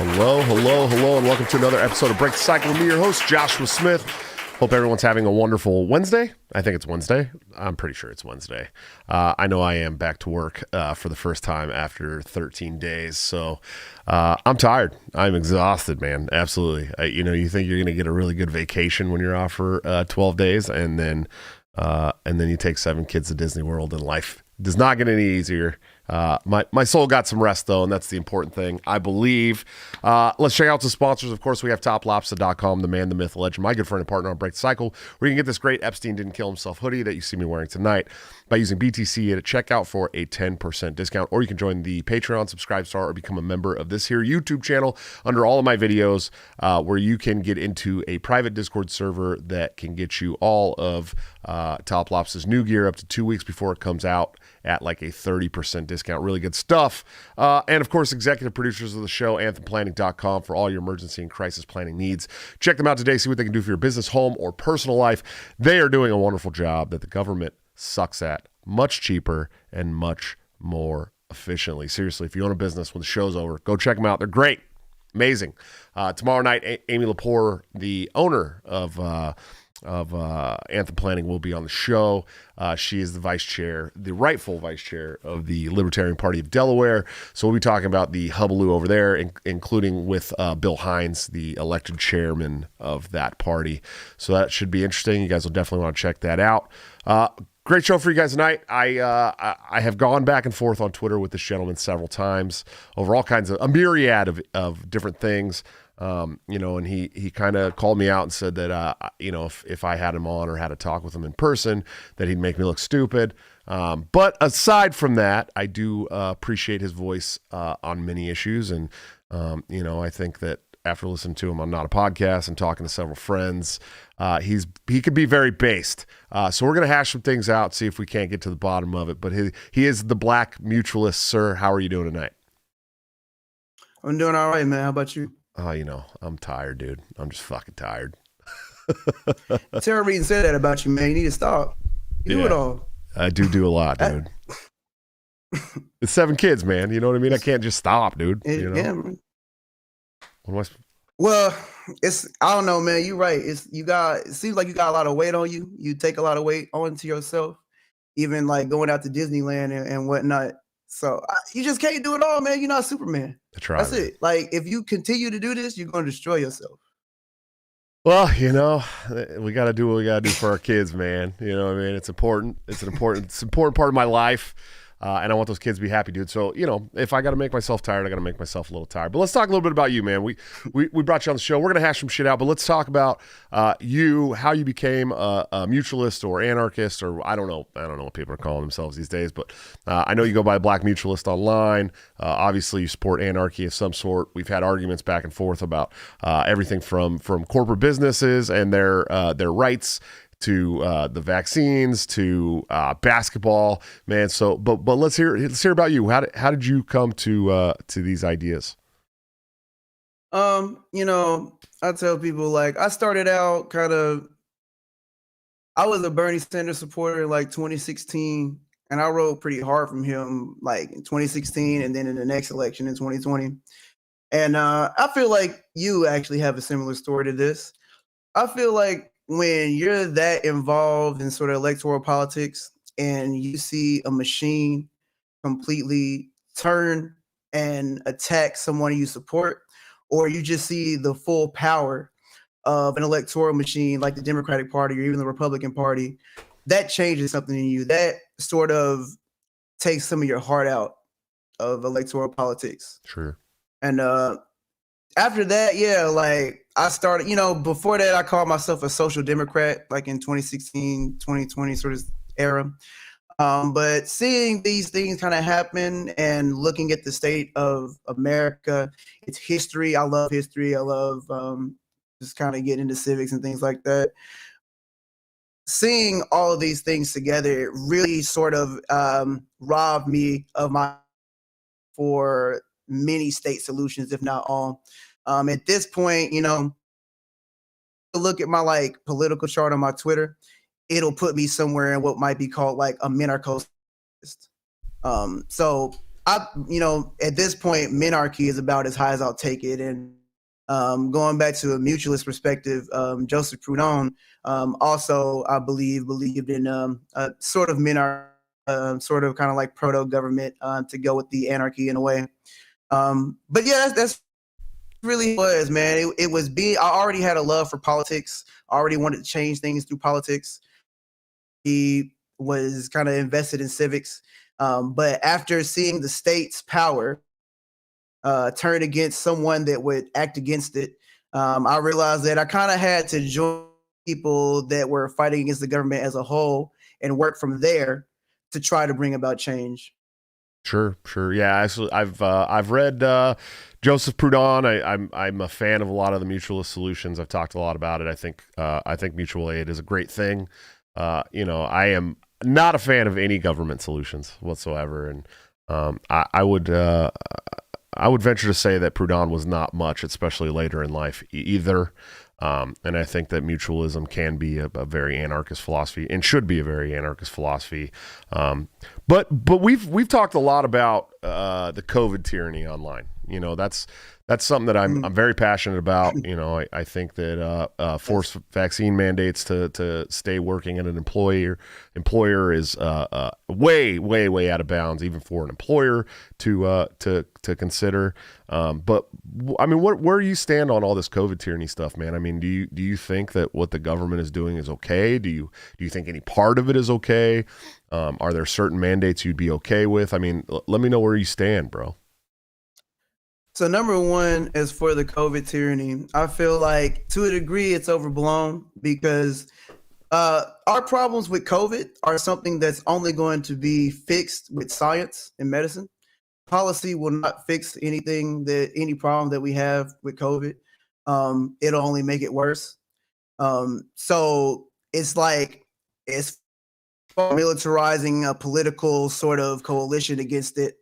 Hello, and welcome to another episode of Break the Cycle with me, your host, Joshua Smith. Hope everyone's having a wonderful Wednesday. I think it's Wednesday. I'm pretty sure it's Wednesday. I know I am back to work for the first time after 13 days, so I'm tired. I'm exhausted, man. Absolutely. You think you're going to get a really good vacation when you're off for 12 days, and then you take 7 kids to Disney World, and life does not get any easier. My soul got some rest, though, and that's the important thing, I believe. Let's check out some sponsors. Of course, we have toplobster.com, the man, the myth, the legend, my good friend and partner on Break the Cycle, where you can get this great Epstein Didn't Kill Himself hoodie that you see me wearing tonight by using BTC at checkout for a 10% discount, or you can join the Patreon, subscribe star, or become a member of this here YouTube channel under all of my videos, where you can get into a private Discord server that can get you all of Top Lobster's new gear up to 2 weeks before it comes out at like a 30% discount. Really good stuff. And of course, executive producers of the show, anthemplanning.com, for all your emergency and crisis planning needs. Check them out today. See what they can do for your business, home, or personal life. They are doing a wonderful job that the government sucks at, much cheaper and much more efficiently. Seriously, if you own a business when the show's over, go check them out. They're great. Amazing. Tomorrow night, Amy Lepore, the owner of Anthem Planning, will be on the show. She is the rightful vice chair of the Libertarian Party of Delaware. So we'll be talking about the hullabaloo over there, including with Bill Hines, the elected chairman of that party. So that should be interesting. You guys will definitely want to check that out. Great show for you guys tonight. I have gone back and forth on Twitter with this gentleman several times over all kinds of a myriad of different things. And he kind of called me out and said that, if I had him on or had a talk with him in person, that he'd make me look stupid. But aside from that, I do appreciate his voice on many issues. And, I think that after listening to him on Not a Podcast and talking to several friends, he could be very based. So we're going to hash some things out, see if we can't get to the bottom of it. But he is the Black Mutualist, sir. How are you doing tonight? I'm doing all right, man. How about you? I'm tired, dude. I'm just fucking tired. Tara Reid said that about you, man. You need to stop. You do it all. I do a lot, dude. It's 7 kids, man. You know what I mean? I can't just stop, dude. Yeah, man. Well, I don't know, man. You're right. It seems like you got a lot of weight on you. You take a lot of weight onto yourself, even like going out to Disneyland and whatnot. So you just can't do it all, man. You're not Superman. That's it. Like, if you continue to do this, you're going to destroy yourself. Well, we got to do what we got to do for our kids, man. You know what I mean? It's important. It's an important part of my life. And I want those kids to be happy, dude. So, if I got to make myself tired, I got to make myself a little tired. But let's talk a little bit about you, man. We brought you on the show. We're going to hash some shit out, but let's talk about you, how you became a mutualist or anarchist, or I don't know what people are calling themselves these days, but I know you go by Black Mutualist online. Obviously, you support anarchy of some sort. We've had arguments back and forth about everything from corporate businesses and their rights to the vaccines, to basketball, man. So, but let's hear about you. How did you come to these ideas? I tell people, like, I started out I was a Bernie Sanders supporter in like 2016, and I rode pretty hard from him like in 2016, and then in the next election in 2020. And I feel like you actually have a similar story to this. I feel like when you're that involved in sort of electoral politics and you see a machine completely turn and attack someone you support, or you just see the full power of an electoral machine like the Democratic Party or even the Republican Party, that changes something in you. That sort of takes some of your heart out of electoral politics. Sure. And after that, like, I started, before that, I called myself a social democrat, like in 2016, 2020 sort of era. But seeing these things kind of happen and looking at the state of America, its history, I love history. I love just kind of getting into civics and things like that. Seeing all of these things together, it really sort of robbed me of my for many state solutions, if not all. At this point, look at my like political chart on my Twitter, it'll put me somewhere in what might be called like a minarchist. So at this point, minarchy is about as high as I'll take it. And going back to a mutualist perspective, Joseph Proudhon also, I believed in a sort of minarchy, sort of kind of like proto-government to go with the anarchy in a way. But yeah, that's really was, man. It was I already had a love for politics. I already wanted to change things through politics. He was kind of invested in civics. But after seeing the state's power turn against someone that would act against it, I realized that I kind of had to join people that were fighting against the government as a whole and work from there to try to bring about change. Sure. Yeah, actually, I've read Joseph Proudhon. I'm a fan of a lot of the mutualist solutions. I've talked a lot about it. I think mutual aid is a great thing. I am not a fan of any government solutions whatsoever, and I would venture to say that Proudhon was not much, especially later in life either. And I think that mutualism can be a very anarchist philosophy and should be a very anarchist philosophy. But we've talked a lot about the COVID tyranny online. That's something that I'm very passionate about. I think that forced vaccine mandates to stay working at an employer is way out of bounds, even for an employer to consider. But I mean, where do you stand on all this COVID tyranny stuff, man? I mean, do you think that what the government is doing is okay? Do you think any part of it is okay? Are there certain mandates you'd be okay with? I mean, let me know where you stand, bro. So number one, as for the COVID tyranny, I feel like to a degree it's overblown because our problems with COVID are something that's only going to be fixed with science and medicine. Policy will not fix any problem that we have with COVID. It'll only make it worse. So it's like it's militarizing a political sort of coalition against it.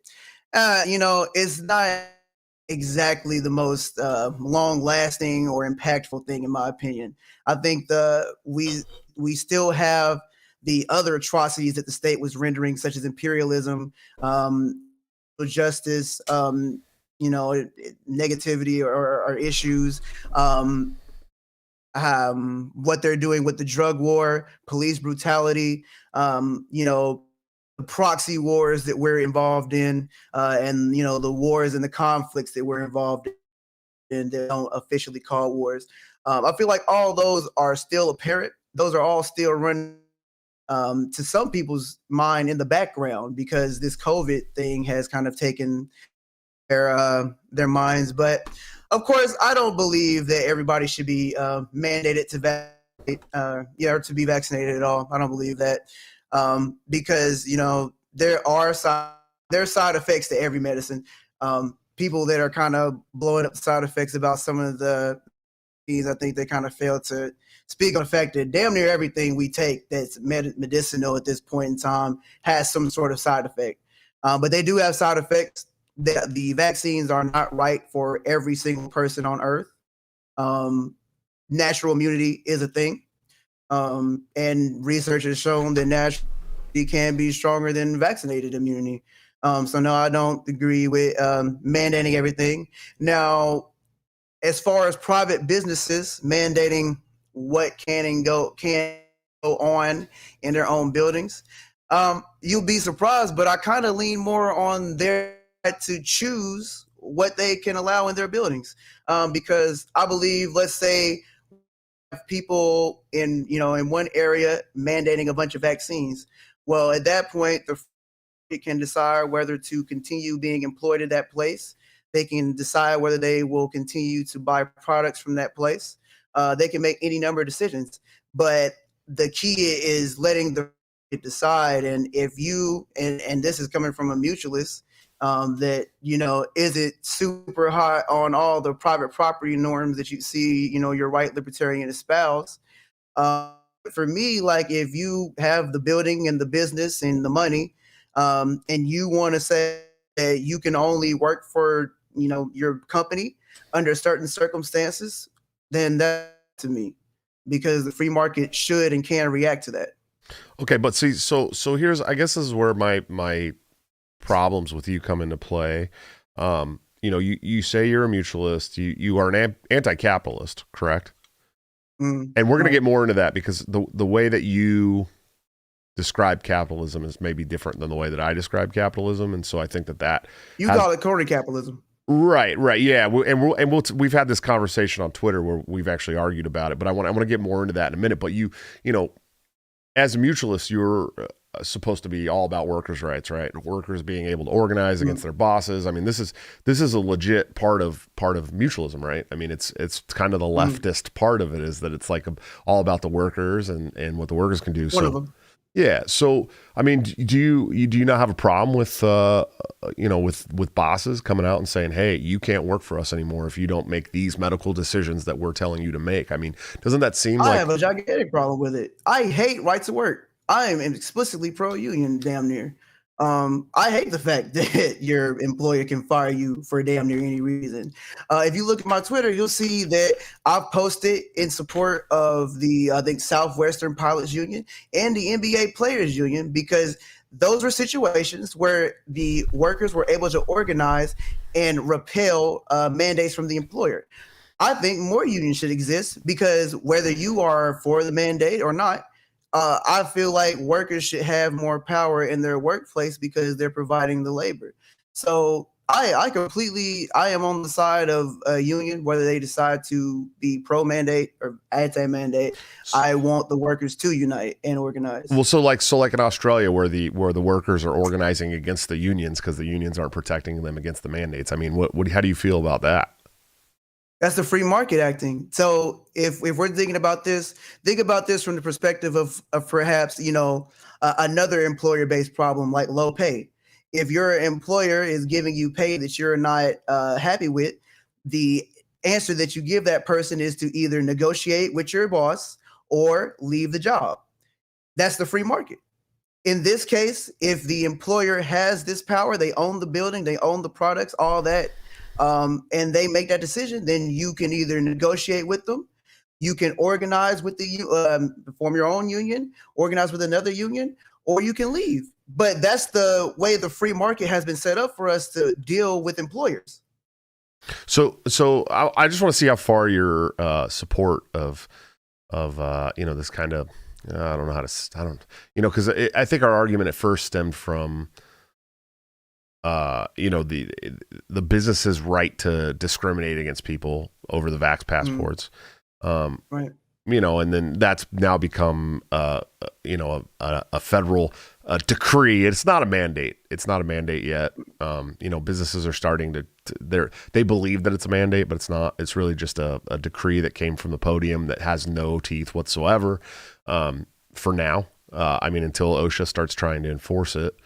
It's not exactly the most long-lasting or impactful thing, in my opinion. I think we still have the other atrocities that the state was rendering, such as imperialism, justice, negativity or issues. What they're doing with the drug war, police brutality, the proxy wars that we're involved in, and the wars and the conflicts that we're involved in that don't officially call wars. I feel like all those are still apparent. Those are all still running to some people's mind in the background because this COVID thing has kind of taken their minds. But of course, I don't believe that everybody should be mandated to vaccinate, or to be vaccinated at all. I don't believe that because there are side effects to every medicine. People that are kind of blowing up side effects about some of the things, I think they kind of fail to speak on the fact that damn near everything we take that's medicinal at this point in time has some sort of side effect. But they do have side effects. The vaccines are not right for every single person on Earth. Natural immunity is a thing. And research has shown that natural immunity can be stronger than vaccinated immunity. So no, I don't agree with mandating everything. Now, as far as private businesses mandating what can go on in their own buildings, you'll be surprised, but I kind of lean more on their to choose what they can allow in their buildings, because I believe, let's say, people in one area mandating a bunch of vaccines. Well, at that point, it can decide whether to continue being employed at that place. They can decide whether they will continue to buy products from that place. They can make any number of decisions, but the key is letting the decide. And if you and this is coming from a mutualist, that is it super hot on all the private property norms that you see your white libertarian espouse. For me, like, if you have the building and the business and the money, and you want to say that you can only work for your company under certain circumstances, then that to me, because the free market should and can react to that. Okay, but see, so here's, I guess this is where my problems with you come into play. You say you're a mutualist. You are an anti-capitalist, correct? And we're going to get more into that because the way that you describe capitalism is maybe different than the way that I describe capitalism, and so I think that you call it crony capitalism. Right, yeah, we've had this conversation on Twitter where we've actually argued about it, but I want to get more into that in a minute. But you know, as a mutualist, you're supposed to be all about workers' rights, right? Workers being able to organize against their bosses. I mean, this is a legit part of mutualism, right? I mean, it's kind of the leftist part of it is that it's like all about the workers and what the workers can do. One of them. Yeah. So, I mean, do you not have a problem with with bosses coming out and saying, "Hey, you can't work for us anymore if you don't make these medical decisions that we're telling you to make"? I mean, doesn't that seem I have a gigantic problem with it. I hate right to work. I am explicitly pro-union, damn near. I hate the fact that your employer can fire you for damn near any reason. If you look at my Twitter, you'll see that I've posted in support of the, I think, Southwestern Pilots Union and the NBA Players Union, because those were situations where the workers were able to organize and repel mandates from the employer. I think more unions should exist because whether you are for the mandate or not, I feel like workers should have more power in their workplace because they're providing the labor. So I am on the side of a union, whether they decide to be pro-mandate or anti-mandate. I want the workers to unite and organize. Well, so like in Australia, where the workers are organizing against the unions because the unions aren't protecting them against the mandates. I mean, how do you feel about that? That's the free market acting. So if we're thinking about this, think about this from the perspective of perhaps, another employer-based problem like low pay. If your employer is giving you pay that you're not happy with, the answer that you give that person is to either negotiate with your boss or leave the job. That's the free market. In this case, if the employer has this power, they own the building, they own the products, all that, and they make that decision, then you can either negotiate with them, you can organize with form your own union, organize with another union, or you can leave. But that's the way the free market has been set up for us to deal with employers. So I just want to see how far your support of this kind of I don't know how to because I think our argument at first stemmed from the business's right to discriminate against people over the vax passports. Right. And then that's now become a federal decree. It's not a mandate. It's not a mandate yet. Businesses are starting to they believe that it's a mandate, but it's not. It's really just a decree that came from the podium that has no teeth whatsoever for now. Until OSHA starts trying to enforce it.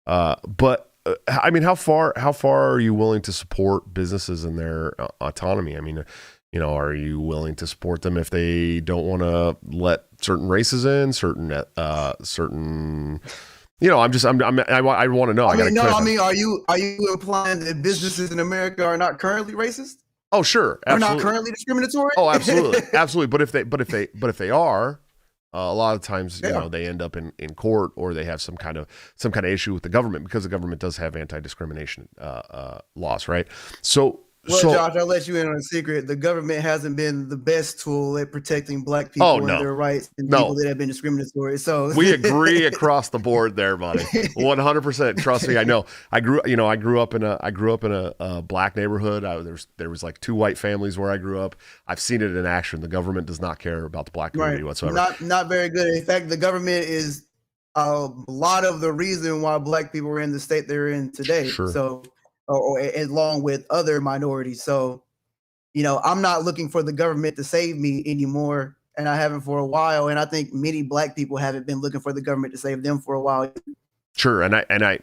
But how far are you willing to support businesses in their autonomy? Are you willing to support them if they don't want to let certain races in, certain? I want to know. Are you implying that businesses in America are not currently racist? Oh, sure, absolutely. Are not currently discriminatory? Oh, absolutely, absolutely. But if they are. A lot of times, they end up in court or they have some kind of issue with the government because the government does have anti-discrimination laws, right? Josh, I'll let you in on a secret. The government hasn't been the best tool at protecting Black people and their rights and people that have been discriminatory. So we agree across the board there, buddy. 100%. Trust me, I know. I grew up in a Black neighborhood. There was like 2 white families where I grew up. I've seen it in action. The government does not care about the Black community whatsoever. Not very good. In fact, the government is a lot of the reason why Black people are in the state they're in today. Sure. So. Or along with other minorities. So, I'm not looking for the government to save me anymore, and I haven't for a while. And I think many Black people haven't been looking for the government to save them for a while. Sure, and I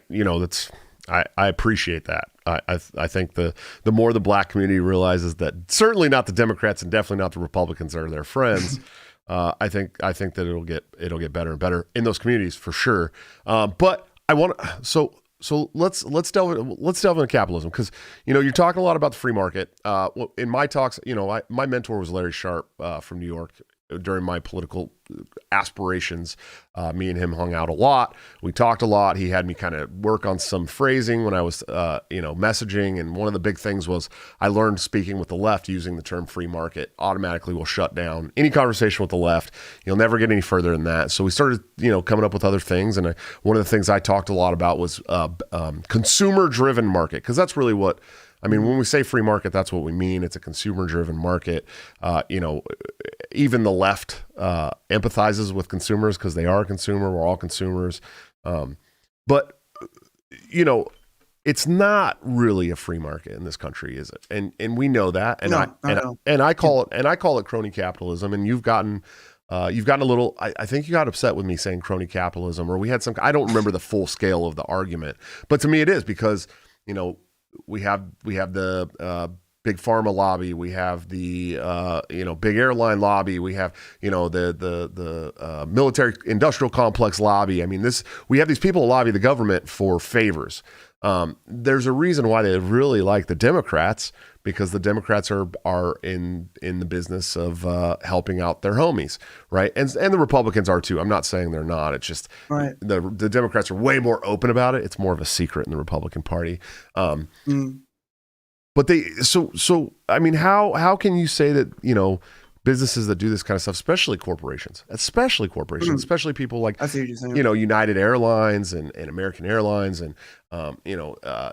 appreciate that. I think the more the Black community realizes that certainly not the Democrats and definitely not the Republicans are their friends. I think that it'll get better and better in those communities for sure. But I want to So let's delve into capitalism because you're talking a lot about the free market. In my talks, my mentor was Larry Sharp from New York. during my political aspirations, me and him hung out a lot. We talked a lot. He had me kind of work on some phrasing when I was, messaging. And one of the big things was I learned speaking with the left using the term free market automatically will shut down any conversation with the left. You'll never get any further than that. So we started, coming up with other things. And one of the things I talked a lot about was consumer-driven market, because that's really what, when we say free market, that's what we mean. It's a consumer-driven market. Even the left empathizes with consumers because they are a consumer. We're all consumers. But it's not really a free market in this country, is it? And we know that. And I call it crony capitalism. And you've gotten a little. I think you got upset with me saying crony capitalism, or we had some. I don't remember the full scale of the argument, but to me it is because we have the big pharma lobby, we have the big airline lobby, we have the military industrial complex lobby. We have these people who lobby the government for favors. There's a reason why they really like the Democrats, because the Democrats are in the business of helping out their homies, right? And the Republicans are too. I'm not saying they're not. It's just right. The Democrats are way more open about it. It's more of a secret in the Republican Party. But how can you say that businesses that do this kind of stuff, especially corporations, especially people like I see what you're saying. United Airlines and American Airlines and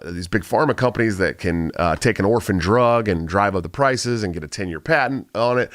these big pharma companies that can take an orphan drug and drive up the prices and get a 10-year patent on it.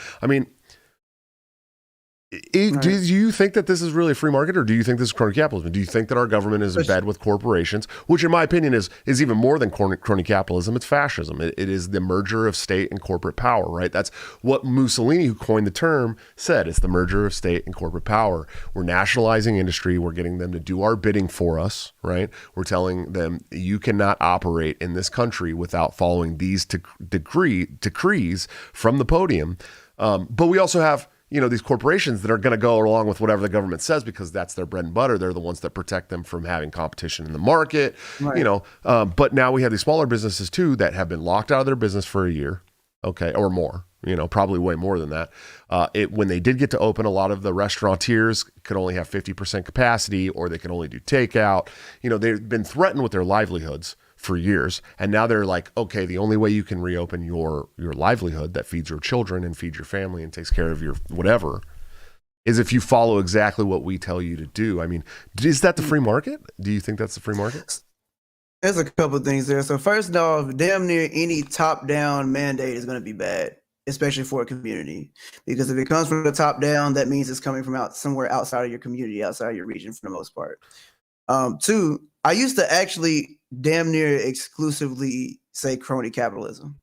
Do you think that this is really a free market, or do you think this is crony capitalism? Do you think that our government is in bed with corporations, which in my opinion is even more than crony capitalism? It's fascism. It is the merger of state and corporate power, right? That's what Mussolini, who coined the term, said. It's the merger of state and corporate power. We're nationalizing industry. We're getting them to do our bidding for us, right? We're telling them you cannot operate in this country without following these decrees from the podium. But we also have these corporations that are going to go along with whatever the government says because that's their bread and butter. They're the ones that protect them from having competition in the market, right. But now we have these smaller businesses too that have been locked out of their business for a year, okay, or more, probably way more than that. When they did get to open, a lot of the restaurateurs could only have 50% capacity, or they could only do takeout. They've been threatened with their livelihoods for years. And now they're like, okay, the only way you can reopen your livelihood that feeds your children and feeds your family and takes care of your whatever is if you follow exactly what we tell you to do. Is that the free market? Do you think that's the free market? There's a couple of things there. So first off, damn near any top-down mandate is going to be bad, especially for a community. Because if it comes from the top down, that means it's coming from somewhere outside of your community, outside of your region for the most part. Two, I used to actually damn near exclusively say crony capitalism.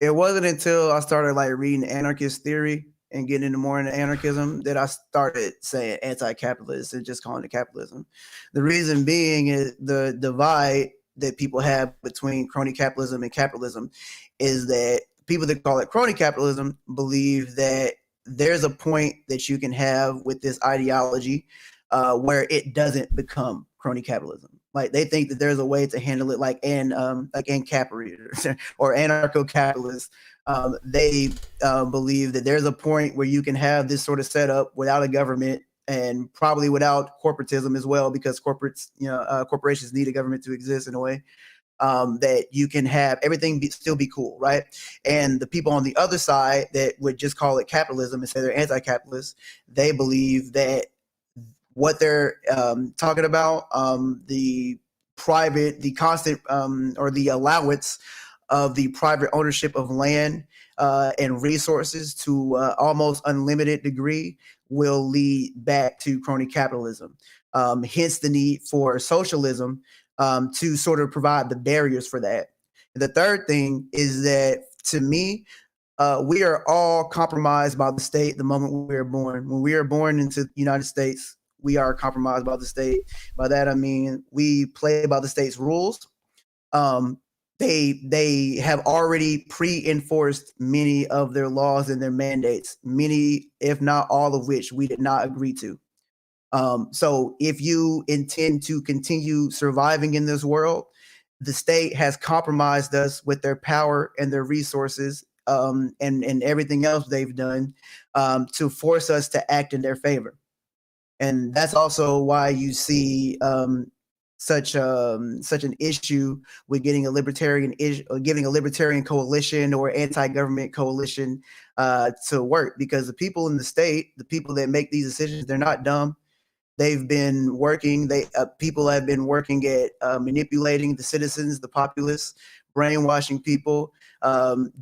It wasn't until I started reading anarchist theory and getting into more into anarchism that I started saying anti-capitalist and just calling it capitalism. The reason being is the divide that people have between crony capitalism and capitalism is that people that call it crony capitalism believe that there's a point that you can have with this ideology where it doesn't become crony capitalism. They think that there's a way to handle it like ANCAP or anarcho-capitalists. They believe that there's a point where you can have this sort of setup without a government and probably without corporatism as well, because corporations need a government to exist in a way. That you can have everything still be cool, right? And the people on the other side that would just call it capitalism and say they're anti-capitalist, they believe that what they're talking about, the constant or the allowance of the private ownership of land and resources to almost unlimited degree will lead back to crony capitalism. Hence the need for socialism to sort of provide the barriers for that. The third thing is that, to me, we are all compromised by the state the moment we are born. When we are born into the United States, we are compromised by the state. By that, I mean, we play by the state's rules. They have already pre-enforced many of their laws and their mandates, many, if not all of which we did not agree to. So if you intend to continue surviving in this world, the state has compromised us with their power and their resources and everything else they've done to force us to act in their favor. And that's also why you see such an issue with getting a libertarian coalition or anti-government coalition to work, because the people in the state, the people that make these decisions, they're not dumb. They've been working. People have been working at manipulating the citizens, the populace, brainwashing people,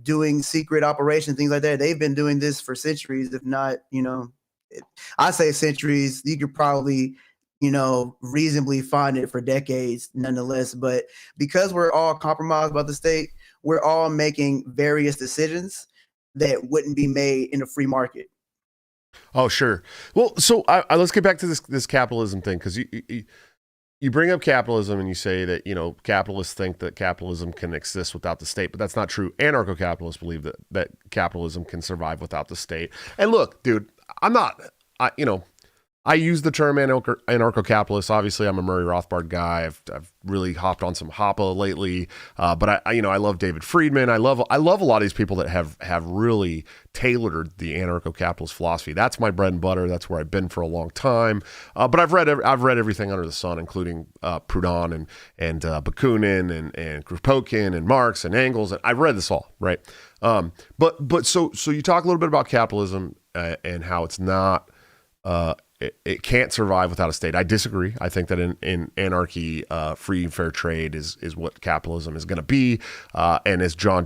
doing secret operations, things like that. They've been doing this for centuries, if not, I say centuries. You could probably, reasonably find it for decades, nonetheless. But because we're all compromised by the state, we're all making various decisions that wouldn't be made in a free market. Oh, sure. Well, so let's get back to this capitalism thing, because you bring up capitalism and you say that, capitalists think that capitalism can exist without the state, but that's not true. Anarcho-capitalists believe that capitalism can survive without the state. And look, dude, I use the term anarcho-capitalist. Obviously, I'm a Murray Rothbard guy. I've really hopped on some Hoppe lately, but I love David Friedman. I love a lot of these people that have really tailored the anarcho-capitalist philosophy. That's my bread and butter. That's where I've been for a long time. But I've read everything under the sun, including Proudhon and Bakunin and Kropotkin and Marx and Engels. And I've read this all, right? But so you talk a little bit about capitalism and how it's not. It can't survive without a state. I disagree. I think that in anarchy, free and fair trade is what capitalism is going to be. And as John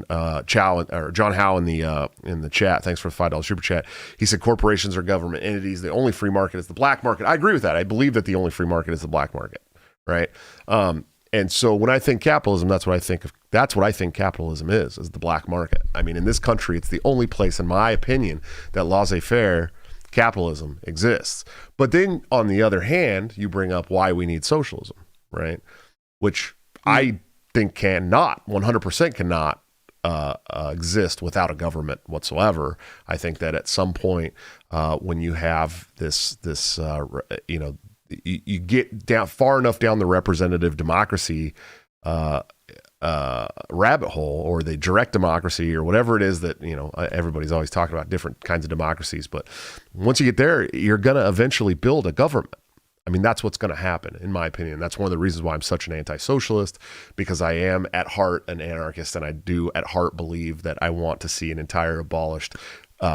Howe in the chat, thanks for the $5 super chat, he said corporations are government entities. The only free market is the black market. I agree with that. I believe that the only free market is the black market, right? And so when I think capitalism, that's what I think of. That's what I think capitalism is the black market. I mean, in this country, it's the only place, in my opinion, that laissez-faire capitalism exists. But then on the other hand, you bring up why we need socialism, right? Which I think 100% cannot exist without a government whatsoever. I think that at some point, when you have this you get down far enough down the representative democracy rabbit hole, or the direct democracy, or whatever it is that, everybody's always talking about different kinds of democracies. But once you get there, you're going to eventually build a government. I mean, that's what's going to happen, in my opinion. That's one of the reasons why I'm such an anti-socialist, because I am at heart an anarchist, and I do at heart believe that I want to see an entire abolished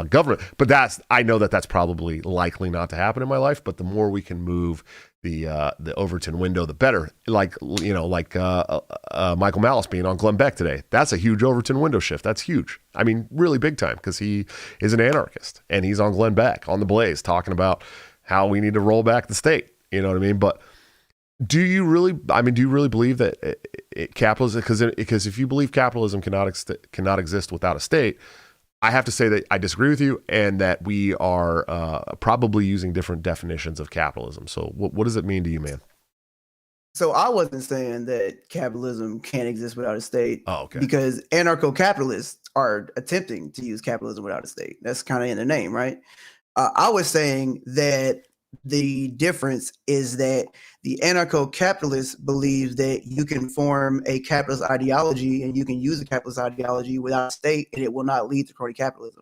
government. But I know that that's probably likely not to happen in my life. But the more we can move the Overton window, the better. Like Michael Malice being on Glenn Beck today. That's a huge Overton window shift. That's huge. I mean, really big time, because he is an anarchist and he's on Glenn Beck on the Blaze talking about how we need to roll back the state. You know what I mean? But do you really believe that capitalism? Because if you believe capitalism cannot exist without a state, I have to say that I disagree with you, and that we are probably using different definitions of capitalism. So what does it mean to you, man? So I wasn't saying that capitalism can't exist without a state. Oh, okay. Because anarcho-capitalists are attempting to use capitalism without a state. That's kind of in the name, right? I was saying that the difference is that the anarcho-capitalist believes that you can form a capitalist ideology and you can use a capitalist ideology without a state, and it will not lead to crony capitalism.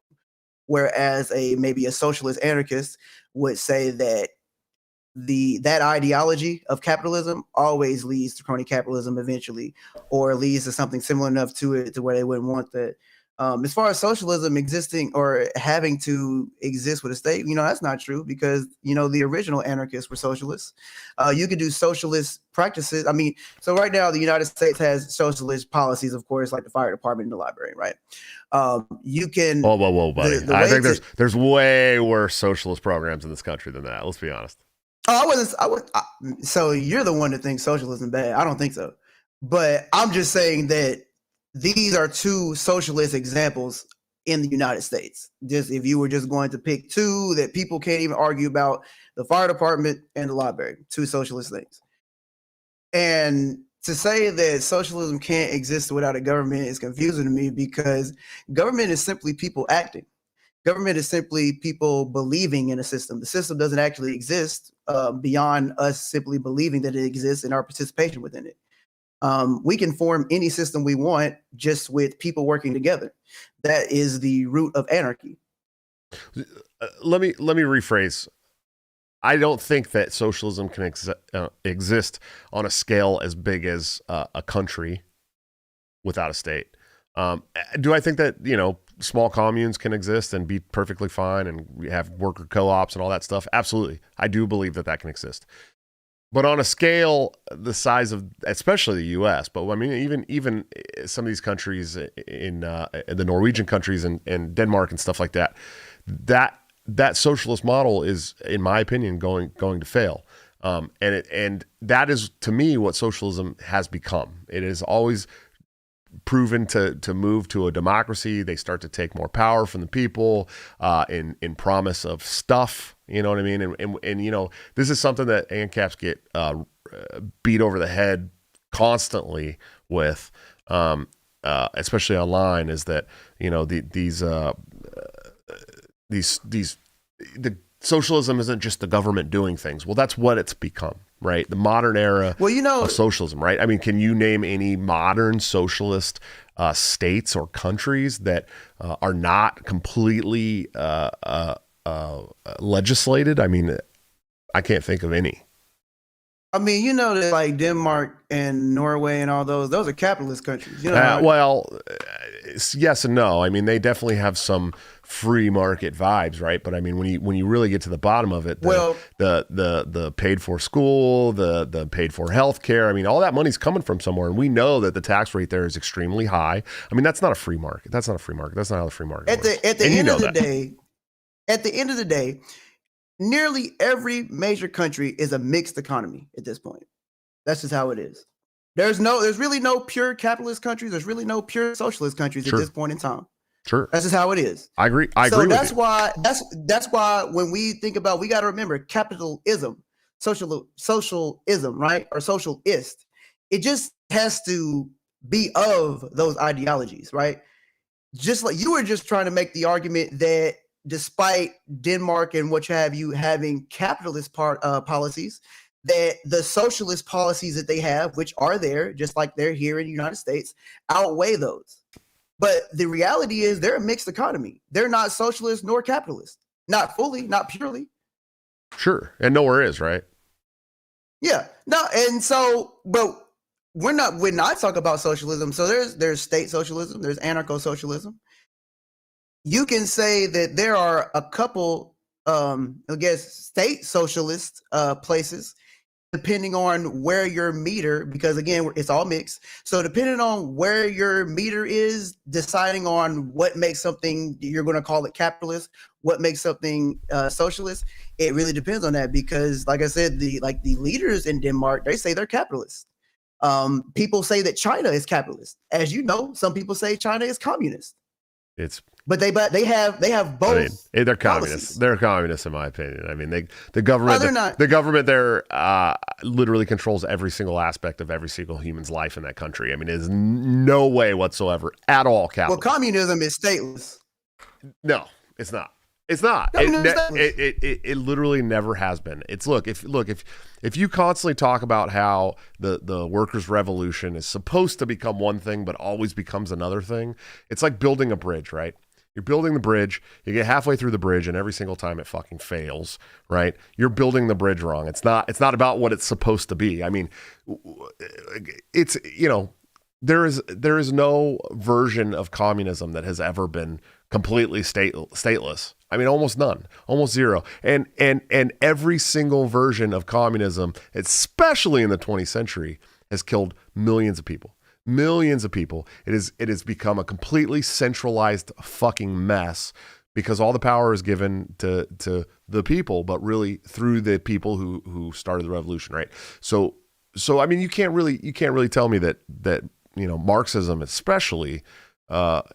Whereas maybe a socialist anarchist would say that that ideology of capitalism always leads to crony capitalism eventually, or leads to something similar enough to it to where they wouldn't want that. As far as socialism existing or having to exist with a state, that's not true, because, the original anarchists were socialists. You could do socialist practices. I mean, so right now the United States has socialist policies, of course, like the fire department and the library, right? You can. Whoa, buddy. I think there's way worse socialist programs in this country than that. Let's be honest. So you're the one that thinks socialism bad. I don't think so. But I'm just saying that these are two socialist examples in the United States. Just if you were just going to pick two that people can't even argue about, the fire department and the library, two socialist things. And to say that socialism can't exist without a government is confusing to me, because government is simply people acting. Government is simply people believing in a system. The system doesn't actually exist beyond us simply believing that it exists and our participation within it. We can form any system we want just with people working together. That is the root of anarchy. Let me rephrase. I don't think that socialism can exist on a scale as big as a country without a state. Do I think that, small communes can exist and be perfectly fine and we have worker co-ops and all that stuff? Absolutely. I do believe that that can exist. But on a scale the size of, especially the U.S., but I mean, even some of these countries in the Norwegian countries and Denmark and stuff like that, that socialist model is, in my opinion, going to fail. And that is, to me, what socialism has become. It is always proven to move to a democracy. They start to take more power from the people in promise of stuff. You know what I mean? And this is something that ANCAPs get beat over the head constantly with, especially online, is that, the socialism isn't just the government doing things. Well, that's what it's become, right? The modern era of socialism, right? I mean, can you name any modern socialist states or countries that are not completely legislated? I mean, I can't think of any. I mean, that like Denmark and Norway and all those are capitalist countries. Well, yes and no. I mean, they definitely have some free market vibes, right? But I mean, when you really get to the bottom of it, the paid for school, the paid for healthcare, I mean, all that money's coming from somewhere, and we know that the tax rate there is extremely high. I mean, that's not a free market. That's not a free market. That's not how the free market works. At the end of the day, nearly every major country is a mixed economy at this point. That's just how it is. There's really no pure capitalist countries. There's really no pure socialist countries at this point in time. Sure. That's just how it is. I agree. So that's why when we think about, we got to remember capitalism, socialism, right? Or socialist. It just has to be of those ideologies, right? Just like you were just trying to make the argument that despite Denmark and what have you having capitalist policies, that the socialist policies that they have, which are there, just like they're here in the United States, outweigh those. But the reality is they're a mixed economy. They're not socialist nor capitalist. Not fully, not purely. Sure. And nowhere is, right? Yeah. No, and so, but we're not talking about socialism. So there's state socialism, there's anarcho-socialism. You can say that there are a couple, state socialist places, depending on where your meter, because again, it's all mixed. So depending on where your meter is, deciding on what makes something, you're going to call it capitalist, what makes something socialist, it really depends on that. Because like I said, the leaders in Denmark, they say they're capitalists. People say that China is capitalist. As you know, some people say China is communist. But they have both. I mean, they're communists. Policies. They're communists, in my opinion. I mean, the government. They're not. The government there literally controls every single aspect of every single human's life in that country. I mean, there's no way whatsoever at all capitalist. Well, communism is stateless. No, it's not. It's not. It literally never has been. It's if you constantly talk about how the workers' revolution is supposed to become one thing but always becomes another thing, it's like building a bridge, right? You're building the bridge, you get halfway through the bridge, and every single time it fucking fails, right? You're building the bridge wrong. It's not about what it's supposed to be. I mean, it's there is no version of communism that has ever been completely stateless. I mean, almost none, almost zero. And every single version of communism, especially in the 20th century, has killed millions of people. Millions of people. It has become a completely centralized fucking mess because all the power is given to the people, but really through the people who started the revolution, right? So I mean, you can't really tell me that Marxism especially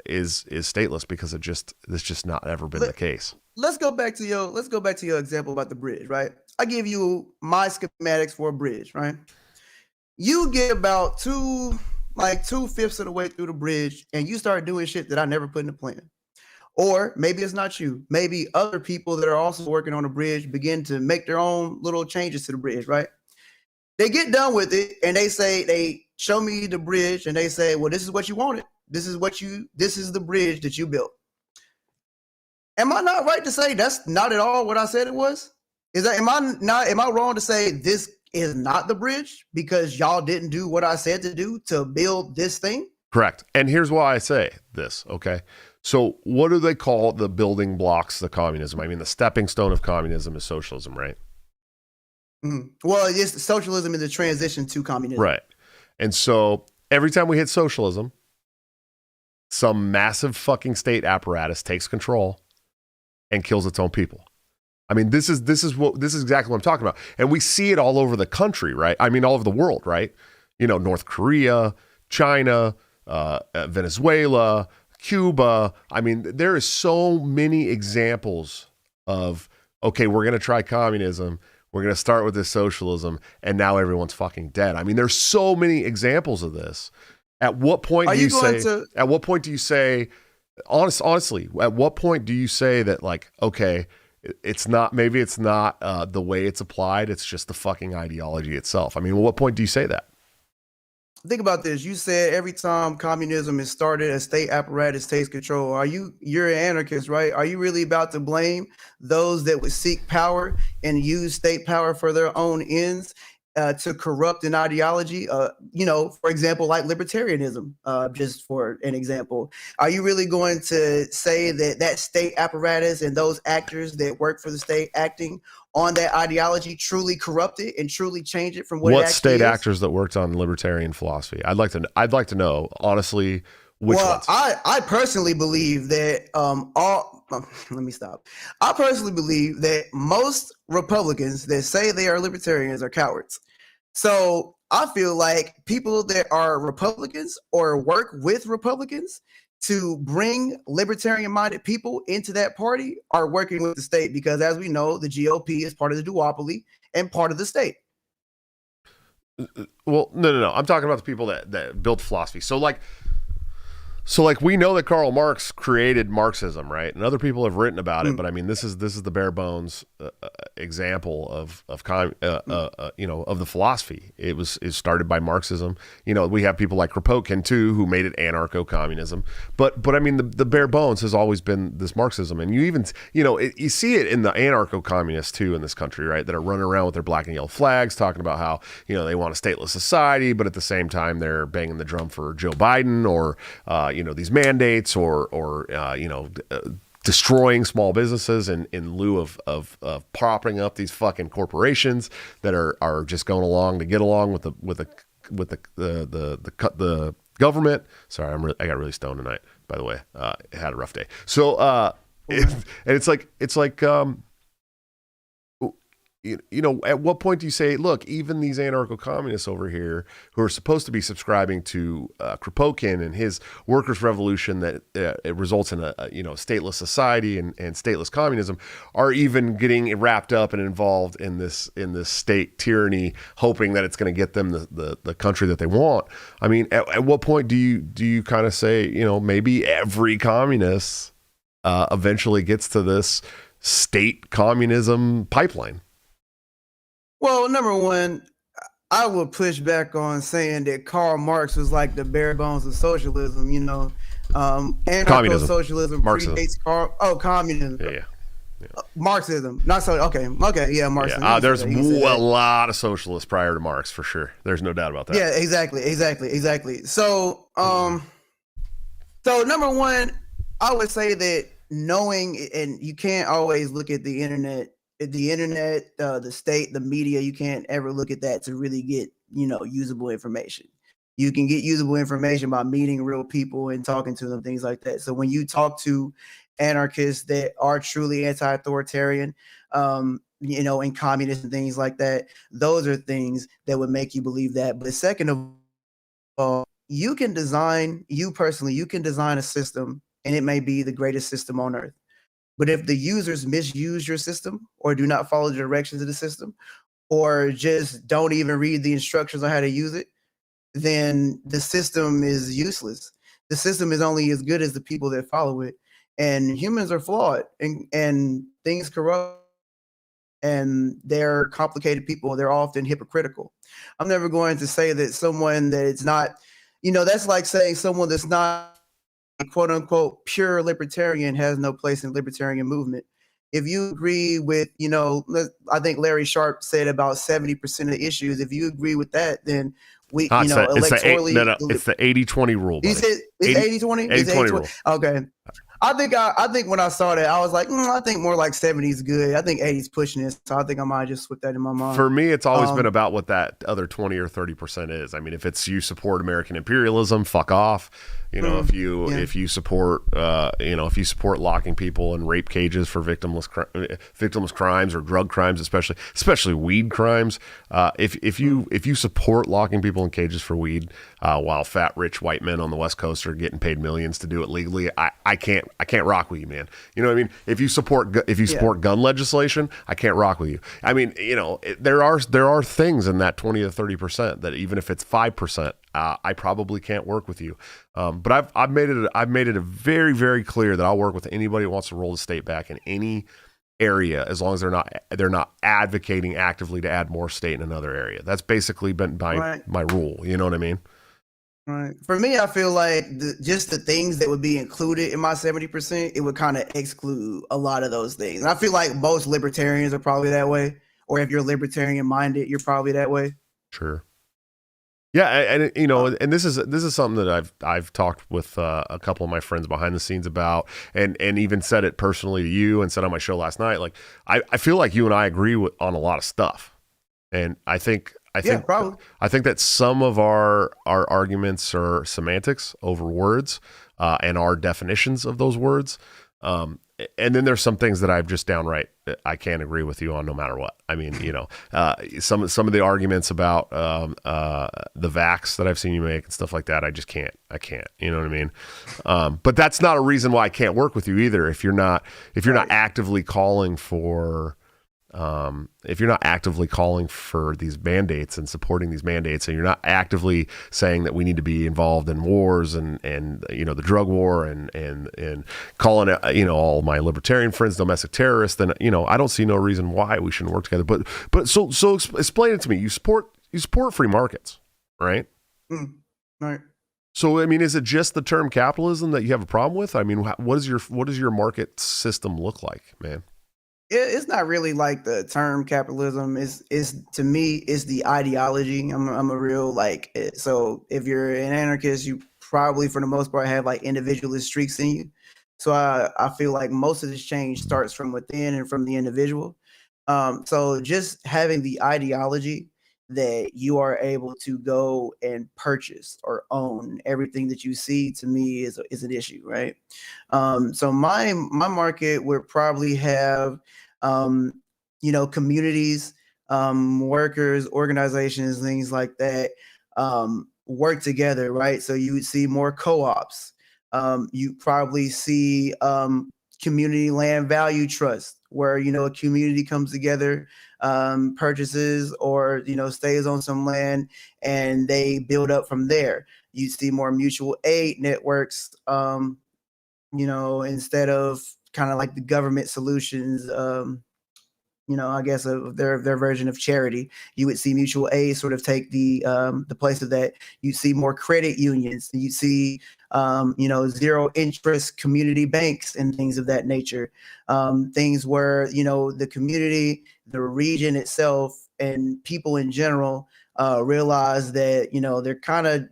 is stateless, because it's just not ever been the case. Let's go back to your example about the bridge, right? I give you my schematics for a bridge, right? You get about 2/5 of the way through the bridge and you start doing shit that I never put in the plan. Or maybe it's not you. Maybe other people that are also working on the bridge begin to make their own little changes to the bridge, right? They get done with it and they say they show me the bridge, and they say, well, this is what you wanted. This is the bridge that you built. Am I not right to say that's not at all what I said it was? Am I wrong to say this is not the bridge because y'all didn't do what I said to do to build this thing? Correct. And here's why I say this, okay? So what do they call the building blocks of communism? I mean, the stepping stone of communism is socialism, right? Well, it's socialism in the transition to communism. Right. And so every time we hit socialism, some massive fucking state apparatus takes control and kills its own people. I mean, this is exactly what I'm talking about. And we see it all over the country, right? I mean, all over the world, right? You know, North Korea, China, Venezuela, Cuba. I mean, there is so many examples of, okay, we're going to try communism. We're going to start with this socialism. And now everyone's fucking dead. I mean, there's so many examples of this. At what point do you say, honestly, at what point do you say that, like, okay, it's not the way it's applied, it's just the fucking ideology itself? I mean, at what point do you say that? Think about this. You said every time communism is started, a state apparatus takes control. You're an anarchist, right? Are you really about to blame those that would seek power and use state power for their own ends to corrupt an ideology? For example, like libertarianism, just for an example. Are you really going to say that state apparatus and those actors that work for the state acting on that ideology truly corrupt it and truly change it from what it actually state is? Actors that worked on libertarian philosophy? I'd like to know honestly which ones. I personally believe that let me stop. I personally believe that most Republicans that say they are libertarians are cowards. So I feel like people that are Republicans or work with Republicans to bring libertarian-minded people into that party are working with the state, because as we know, the GOP is part of the duopoly and part of the state. Well, no. I'm talking about the people that built philosophy. So like we know that Karl Marx created Marxism, right? And other people have written about it, but I mean, this is the bare bones example of the philosophy. It started by Marxism. You know, we have people like Kropotkin too, who made it anarcho-communism. But I mean, the bare bones has always been this Marxism, and you even you see it in the anarcho-communists too in this country, right? That are running around with their black and yellow flags, talking about how they want a stateless society, but at the same time they're banging the drum for Joe Biden or these mandates or destroying small businesses in lieu of propping up these fucking corporations that are just going along to get along with the government. Sorry, I got really stoned tonight, by the way. I had a rough day. So it's like at what point do you say, look, even these anarcho-communists over here who are supposed to be subscribing to Kropotkin and his workers' revolution that it results in a stateless society and stateless communism are even getting wrapped up and involved in this state tyranny, hoping that it's going to get them the country that they want? I mean, at what point do you kind of say, maybe every communist eventually gets to this state communism pipeline? Well, number one, I would push back on saying that Karl Marx was like the bare bones of socialism. Anarcho-socialism predates communism. Yeah. Marxism, not so. Okay, yeah, Marxism. Yeah. There's a lot of socialists prior to Marx, for sure. There's no doubt about that. Yeah, exactly. So, so number one, I would say that knowing, and you can't always look at the internet, the state, the media. You can't ever look at that to really get, usable information. You can get usable information by meeting real people and talking to them, things like that. So when you talk to anarchists that are truly anti-authoritarian, and communists and things like that, those are things that would make you believe that. But second of all, you can design a system, and it may be the greatest system on earth. But if the users misuse your system or do not follow the directions of the system or just don't even read the instructions on how to use it, then the system is useless. The system is only as good as the people that follow it. And humans are flawed and things corrupt and they're complicated people. They're often hypocritical. I'm never going to say that someone that it's not, that's like saying someone that's not quote unquote pure libertarian has no place in libertarian movement. If you agree with, I think Larry Sharp said about 70% of the issues. If you agree with that, then we, electorally. It's the 80-20 rule. He said it's 80-20? 80-20 rule. Okay. I think when I saw that, I was like, I think more like 70 is good. I think 80 is pushing it. So I think I might just switch that in my mind. For me, it's always been about what that other 20 or 30% is. I mean, if it's you support American imperialism, fuck off. If you support locking people in rape cages for victimless crimes or drug crimes, especially weed crimes. If you support locking people in cages for weed, while fat rich white men on the West Coast are getting paid millions to do it legally, I can't rock with you, man. You know what I mean? If you support gun legislation, I can't rock with you. I mean, there are things in that 20 to 30% that even if it's 5%, I probably can't work with you. But I've made it a very, very clear that I'll work with anybody who wants to roll the state back in any area, as long as they're not advocating actively to add more state in another area. That's basically been my rule. You know what I mean? Right. For me, I feel like just the things that would be included in my 70%, it would kind of exclude a lot of those things. And I feel like most libertarians are probably that way. Or if you're libertarian minded, you're probably that way. Sure. Yeah, and this is something that I've talked with a couple of my friends behind the scenes about, and even said it personally to you, and said on my show last night. Like, I feel like you and I agree on a lot of stuff, and I think probably. I think that some of our arguments are semantics over words, and our definitions of those words. And then there's some things that I've just downright I can't agree with you on, no matter what. I mean, some of the arguments about the vax that I've seen you make and stuff like that, I just can't. I can't. You know what I mean? But that's not a reason why I can't work with you either. If you're not actively calling for these mandates and supporting these mandates, and you're not actively saying that we need to be involved in wars and the drug war and calling all my libertarian friends domestic terrorists, then I don't see no reason why we shouldn't work together. But so explain it to me. You support free markets, right? Right. So I mean, is it just the term capitalism that you have a problem with? I mean, what does your market system look like, man? It's not really like the term capitalism. Is to me, it's the ideology. I'm a real so if you're an anarchist, you probably for the most part have like individualist streaks in you. So I feel like most of this change starts from within and from the individual. So just having the ideology that you are able to go and purchase or own everything that you see, to me is an issue, right? So my market would probably have communities, workers, organizations, things like that work together, right? So you would see more co-ops. You probably see community land value trust, where a community comes together, purchases or stays on some land, and they build up from there. You see more mutual aid networks, instead of kind of like the government solutions, I guess of their version of charity. You would see mutual aid sort of take the place of that. You see more credit unions. You see zero interest community banks and things of that nature. Things where the community, the region itself, and people in general realize that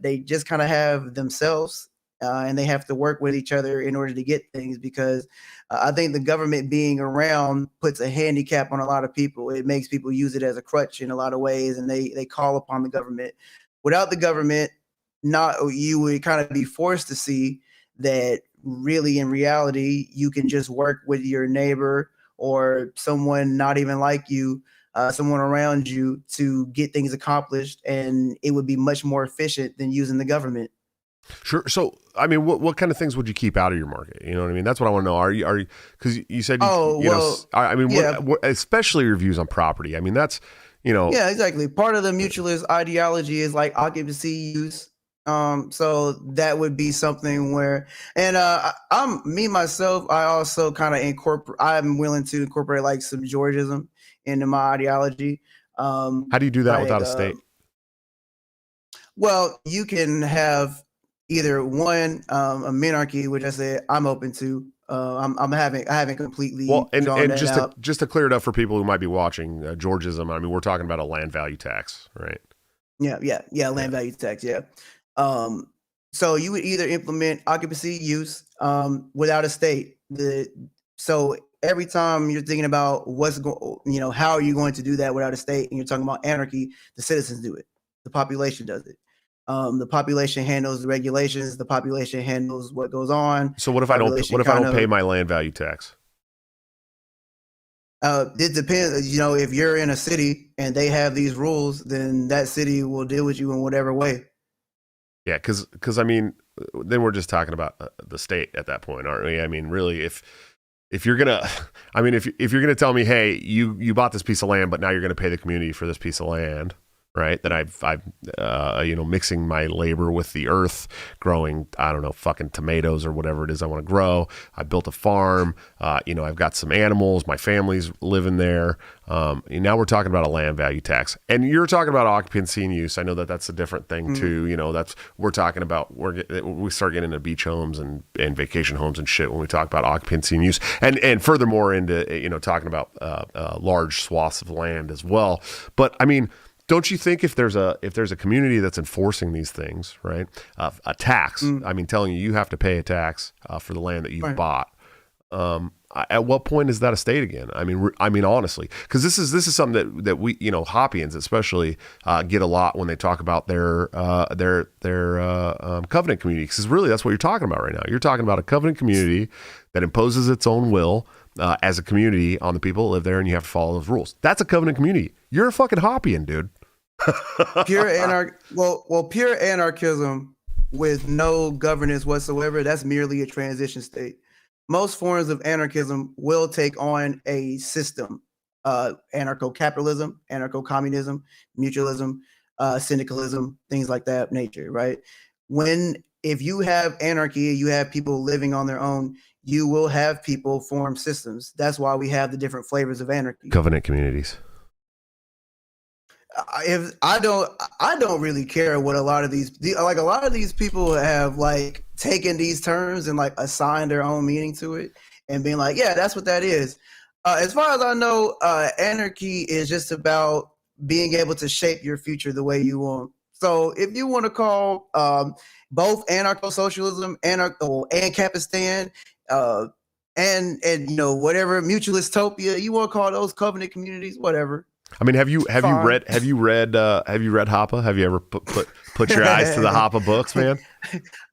they just kind of have themselves. And they have to work with each other in order to get things, because I think the government being around puts a handicap on a lot of people. It makes people use it as a crutch in a lot of ways, and they call upon the government. Without the government, you would kind of be forced to see that really in reality, you can just work with your neighbor or someone not even like you, someone around you, to get things accomplished, and it would be much more efficient than using the government. Sure. So, I mean, what kind of things would you keep out of your market? You know what I mean? That's what I want to know. Are you, because you said, what, especially your views on property. I mean, that's, Yeah, exactly. Part of the mutualist ideology is like occupancy use. So that would be something where, and I'm me myself. I also kind of incorporate. I'm willing to incorporate like some Georgism into my ideology. How do you do that without a state? Well, you can have either one a monarchy, which I said I'm open to. I haven't completely and just out. just to clear it up for people who might be watching, Georgism. I mean, we're talking about a land value tax, right? Yeah, land value tax. Yeah. So you would either implement occupancy use without a state. So every time you're thinking about how are you going to do that without a state, and you're talking about anarchy, the citizens do it. The population does it. The population handles the regulations. The population handles what goes on. So what if I don't pay my land value tax? It depends. If you're in a city and they have these rules, then that city will deal with you in whatever way. Yeah, because I mean, then we're just talking about the state at that point, aren't we? I mean, really, if you're gonna, I mean, if you're gonna tell me, hey, you bought this piece of land, but now you're gonna pay the community for this piece of land, right? That I've mixing my labor with the earth, growing, I don't know, fucking tomatoes or whatever it is I want to grow. I built a farm. I've got some animals. My family's living there. Now we're talking about a land value tax, and you're talking about occupancy and use. I know that that's a different thing too. We're talking about we start getting into beach homes and vacation homes and shit when we talk about occupancy and use, and furthermore into talking about large swaths of land as well. But I mean, don't you think if there's a community that's enforcing these things, right? A tax. I mean, telling you have to pay a tax for the land that you've bought. At what point is that a state again? I mean, honestly, because this is something that we, Hoppians especially get a lot when they talk about their covenant community. Because really, that's what you're talking about right now. You're talking about a covenant community that imposes its own will as a community on the people that live there, and you have to follow those rules. That's a covenant community. You're a fucking Hoppian, dude. Pure anarchism with no governance whatsoever. That's merely a transition state. Most forms of anarchism will take on a system: anarcho-capitalism, anarcho-communism, mutualism, syndicalism, things like that nature. Right? If you have anarchy, you have people living on their own. You will have people form systems. That's why we have the different flavors of anarchy. Covenant communities. If I don't really care what a lot of these people have like taken these terms and like assigned their own meaning to it and being like, yeah, that's what that is. As far as I know, anarchy is just about being able to shape your future the way you want. So if you want to call both anarcho-socialism, and Capistan, and whatever mutualistopia you want to call those covenant communities, whatever. I mean, have you read Hoppe? Have you ever put your eyes to the Hoppe books, man?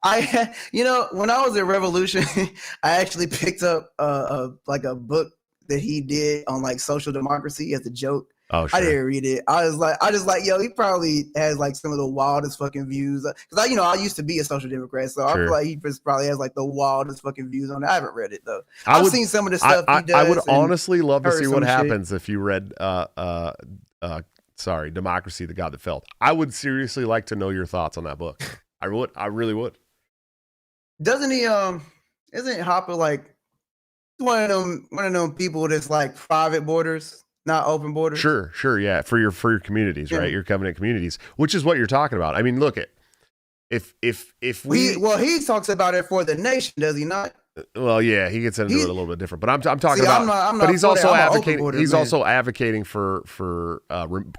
When I was at Revolution, I actually picked up a book that he did on like social democracy as a joke. Oh, sure. I didn't read it. I just like, yo, he probably has like some of the wildest fucking views. Because I used to be a social democrat, so sure. I feel like he just probably has like the wildest fucking views on it. I haven't read it though. I've seen some of the stuff he does. I would honestly love to see what happens if you read Democracy, the God That Fell. I would seriously like to know your thoughts on that book. I really would. Doesn't he isn't Hoppe like one of them people that's like private borders? Not open borders. Sure, yeah, for your communities, right? Your covenant communities, which is what you're talking about. I mean, look at if he talks about it for the nation, does he not? Well, yeah, he gets into it a little bit different, but I'm talking about. I'm not but he's also advocating. He's also advocating for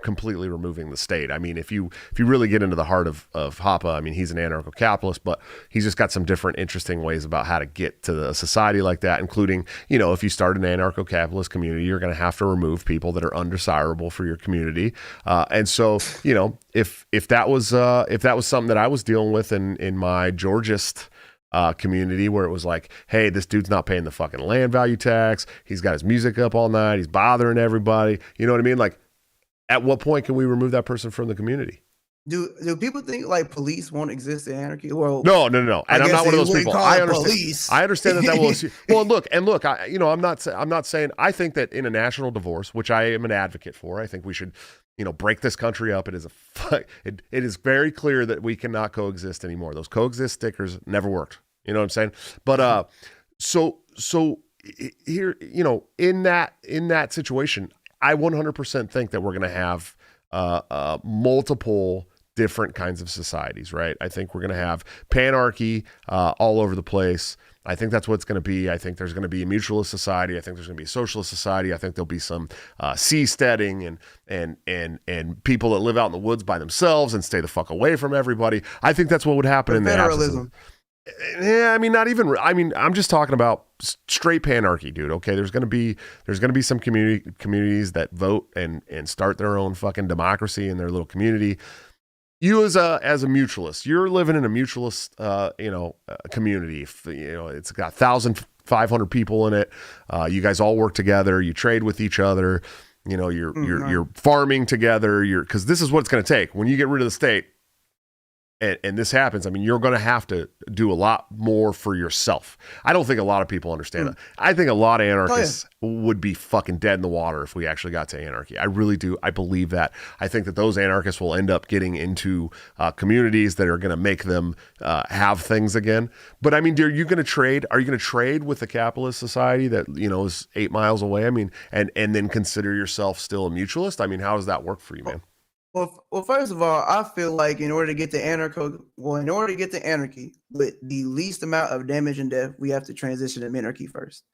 completely removing the state. I mean, if you really get into the heart of Hoppe, I mean, he's an anarcho-capitalist, but he's just got some different, interesting ways about how to get to a society like that, including, if you start an anarcho-capitalist community, you're going to have to remove people that are undesirable for your community, and so if that was something that I was dealing with in my Georgist community, where it was like, hey, this dude's not paying the fucking land value tax, he's got his music up all night, he's bothering everybody, you know what I mean? Like, at what point can we remove that person from the community? Do people think like police won't exist in anarchy? Well, no. And I'm not one of those people. I understand that will. Well, look. I'm not saying. I think that in a national divorce, which I am an advocate for, I think we should break this country up. It is it is very clear that we cannot coexist anymore. Those coexist stickers never worked. You know what I'm saying? But so here, in that situation, I 100% think that we're going to have multiple different kinds of societies, right? I think we're going to have panarchy all over the place. I think that's what it's going to be. I think there's going to be a mutualist society. I think there's going to be a socialist society. I think there'll be some seasteading and people that live out in the woods by themselves and stay the fuck away from everybody. I think that's what would happen in the federalism. Yeah, I mean, not even. I mean, I'm just talking about straight panarchy, dude. Okay, there's gonna be some communities that vote and start their own fucking democracy in their little community. You as a mutualist, you're living in a mutualist, community. It's got 1,500 people in it. You guys all work together. You trade with each other. You're farming together. Because this is what it's going to take when you get rid of the state. And this happens, I mean, you're going to have to do a lot more for yourself. I don't think a lot of people understand that. I think a lot of anarchists would be fucking dead in the water if we actually got to anarchy. I really do. I believe that. I think that those anarchists will end up getting into communities that are going to make them have things again. But I mean, are you going to trade? Are you going to trade with the capitalist society that, is 8 miles away? I mean, and then consider yourself still a mutualist? I mean, how does that work for you, man? Well, first of all, I feel like in order to get to anarchy with the least amount of damage and death, we have to transition to minarchy first,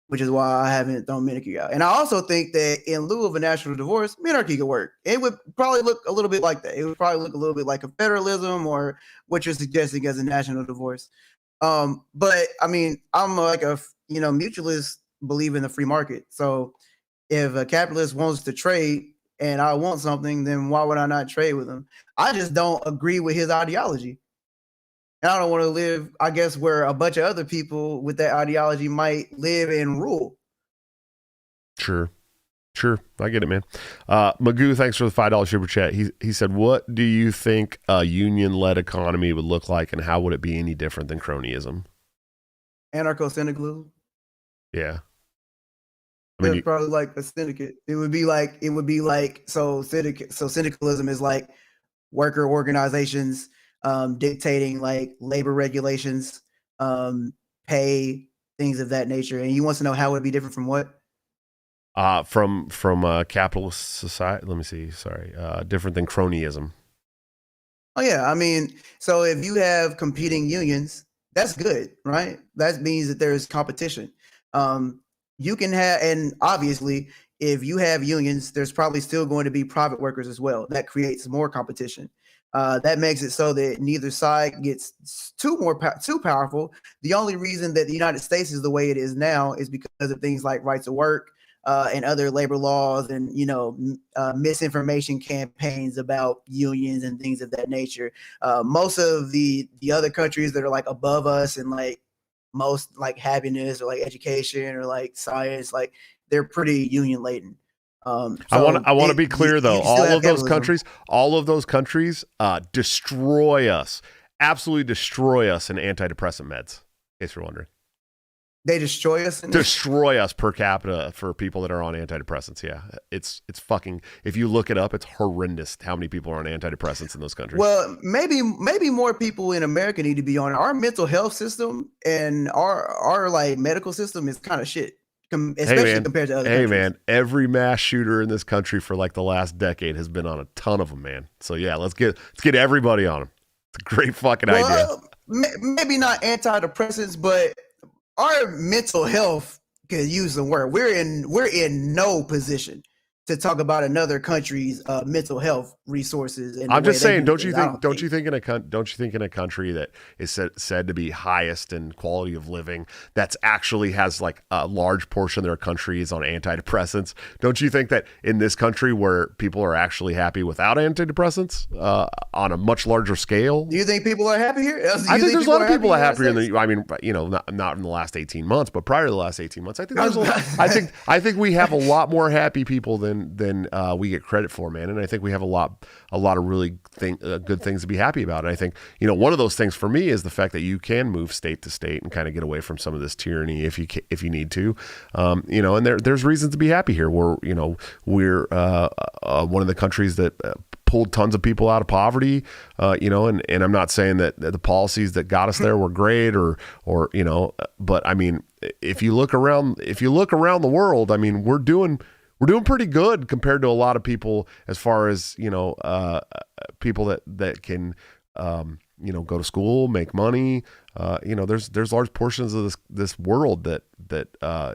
which is why I haven't thrown minarchy out. And I also think that in lieu of a national divorce, minarchy could work. It would probably look a little bit like that. It would probably look a little bit like a federalism or what you're suggesting as a national divorce. But I mean, I'm like a mutualist, believe in the free market. So if a capitalist wants to trade and I want something, then why would I not trade with him? I just don't agree with his ideology. And I don't want to live, I guess, where a bunch of other people with that ideology might live and rule. Sure. I get it, man. Magoo, thanks for the $5 super chat. He said, what do you think a union-led economy would look like, and how would it be any different than cronyism? Anarcho-syndicalism. Yeah. It's probably like a syndicate. It would be like syndicalism is like worker organizations dictating like labor regulations, pay, things of that nature. And he wants to know how it would be different from what? From capitalist society. Let me see. Sorry. Different than cronyism. Oh yeah. I mean, so if you have competing unions, that's good, right? That means that there's competition. You can have, and obviously, if you have unions, there's probably still going to be private workers as well. That creates more competition. That makes it so that neither side gets too powerful. The only reason that the United States is the way it is now is because of things like rights of work and other labor laws and misinformation campaigns about unions and things of that nature. Most of the other countries that are like above us and like most like happiness or like education or like science, like they're pretty union laden. I want to be clear though. All of those countries destroy us, absolutely destroy us in antidepressant meds. In case you're wondering, they destroy us. Destroy us per capita for people that are on antidepressants. Yeah, it's fucking. If you look it up, it's horrendous how many people are on antidepressants in those countries. Well, maybe more people in America need to be on it. Our mental health system and our like medical system is kind of shit, especially compared to other countries. Hey man, every mass shooter in this country for like the last decade has been on a ton of them, man. So yeah, let's get everybody on them. It's a great fucking idea. Maybe not antidepressants, but our mental health could use the word. We're in no position to talk about another country's mental health resources. And I'm just saying, don't you think in a country that is said to be highest in quality of living, that's actually has like a large portion of their country is on antidepressants? Don't you think that in this country where people are actually happy without antidepressants on a much larger scale? Do you think people are happy here? I think there's a lot of people happier not in the last 18 months, but prior to the last 18 months, I think we have a lot more happy people than we get credit for, man. And I think we have a lot lot of really good things to be happy about. And I think, one of those things for me is the fact that you can move state to state and kind of get away from some of this tyranny if you need to, and there's reasons to be happy here. We're one of the countries that pulled tons of people out of poverty, and I'm not saying that the policies that got us there were great or but I mean, if you look around the world, I mean, we're doing pretty good compared to a lot of people as far as, people that can, go to school, make money. There's large portions of this world that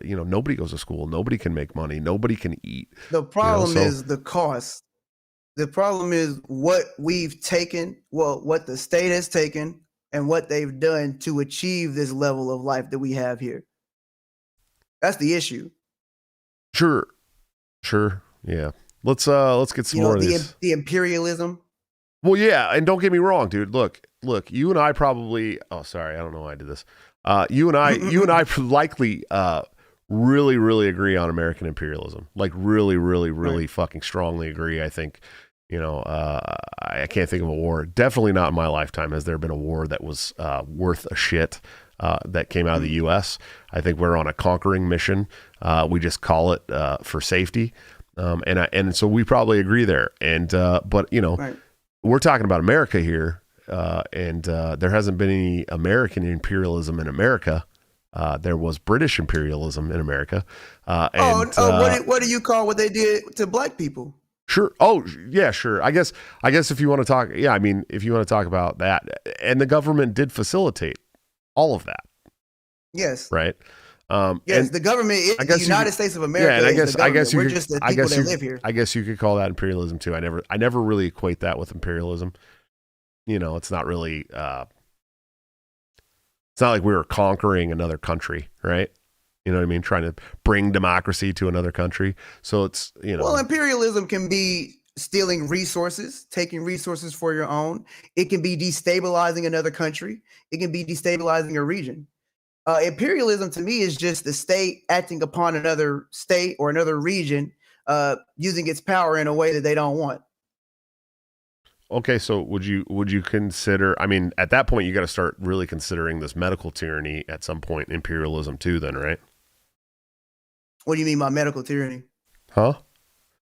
nobody goes to school, nobody can make money, nobody can eat. The problem is the cost. The problem is what we've taken, what the state has taken and what they've done to achieve this level of life that we have here. That's the issue. Sure. Yeah. Let's get some more of these. The imperialism. Well, yeah. And don't get me wrong, dude. Look, you and I probably, oh, sorry. I don't know why I did this. You and I likely, really, really agree on American imperialism. Like really, really, really fucking strongly agree. I think, I can't think of a war. Definitely not in my lifetime has there been a war that was worth a shit that came out of the U.S. I think we're on a conquering mission. We just call it for safety, and so we probably agree there. And but we're talking about America here, and there hasn't been any American imperialism in America. There was British imperialism in America. What do you call what they did to black people? Sure. Oh, yeah, sure. I guess if you want to talk, I mean, if you want to talk about that, and the government did facilitate all of that. Yes. Right. Yes, the government is the United States of America. Yeah, and we're just the people that live here. I guess you could call that imperialism too. I never really equate that with imperialism. It's not really. It's not like we were conquering another country, right? You know what I mean? Trying to bring democracy to another country. So it's, Well, imperialism can be stealing resources, taking resources for your own. It can be destabilizing another country. It can be destabilizing a region. Imperialism to me is just the state acting upon another state or another region, using its power in a way that they don't want. Okay, so would you consider, I mean, at that point, you got to start really considering this medical tyranny at some point, imperialism too, then, right? What do you mean by medical tyranny? Huh?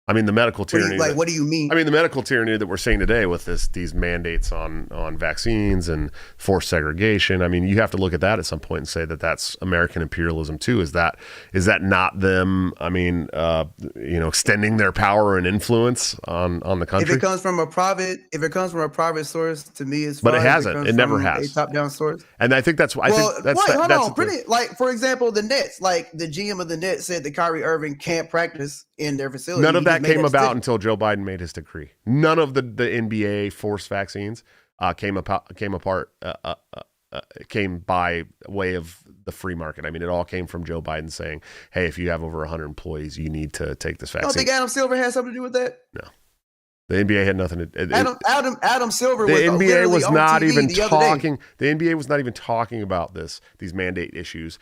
I mean, the medical tyranny. What do you mean? I mean, the medical tyranny that we're seeing today with these mandates on vaccines and forced segregation. I mean, you have to look at that at some point and say that that's American imperialism too. Is that not them? I mean, extending their power and influence on the country. If it comes from a private source, to me, it's fine. But it hasn't. It never has. A top-down source. And I think that's why. Like, for example, the Nets. Like the GM of the Nets said that Kyrie Irving can't practice in their facility. None of that came about until Joe Biden made his decree. None of the NBA forced vaccines came by way of the free market. I mean, it all came from Joe Biden saying, "Hey, if you have over 100 employees, you need to take this vaccine." I don't think Adam Silver had something to do with that. No, the NBA had nothing to do. Adam Silver. The NBA was not even talking. The NBA was not even talking about these mandate issues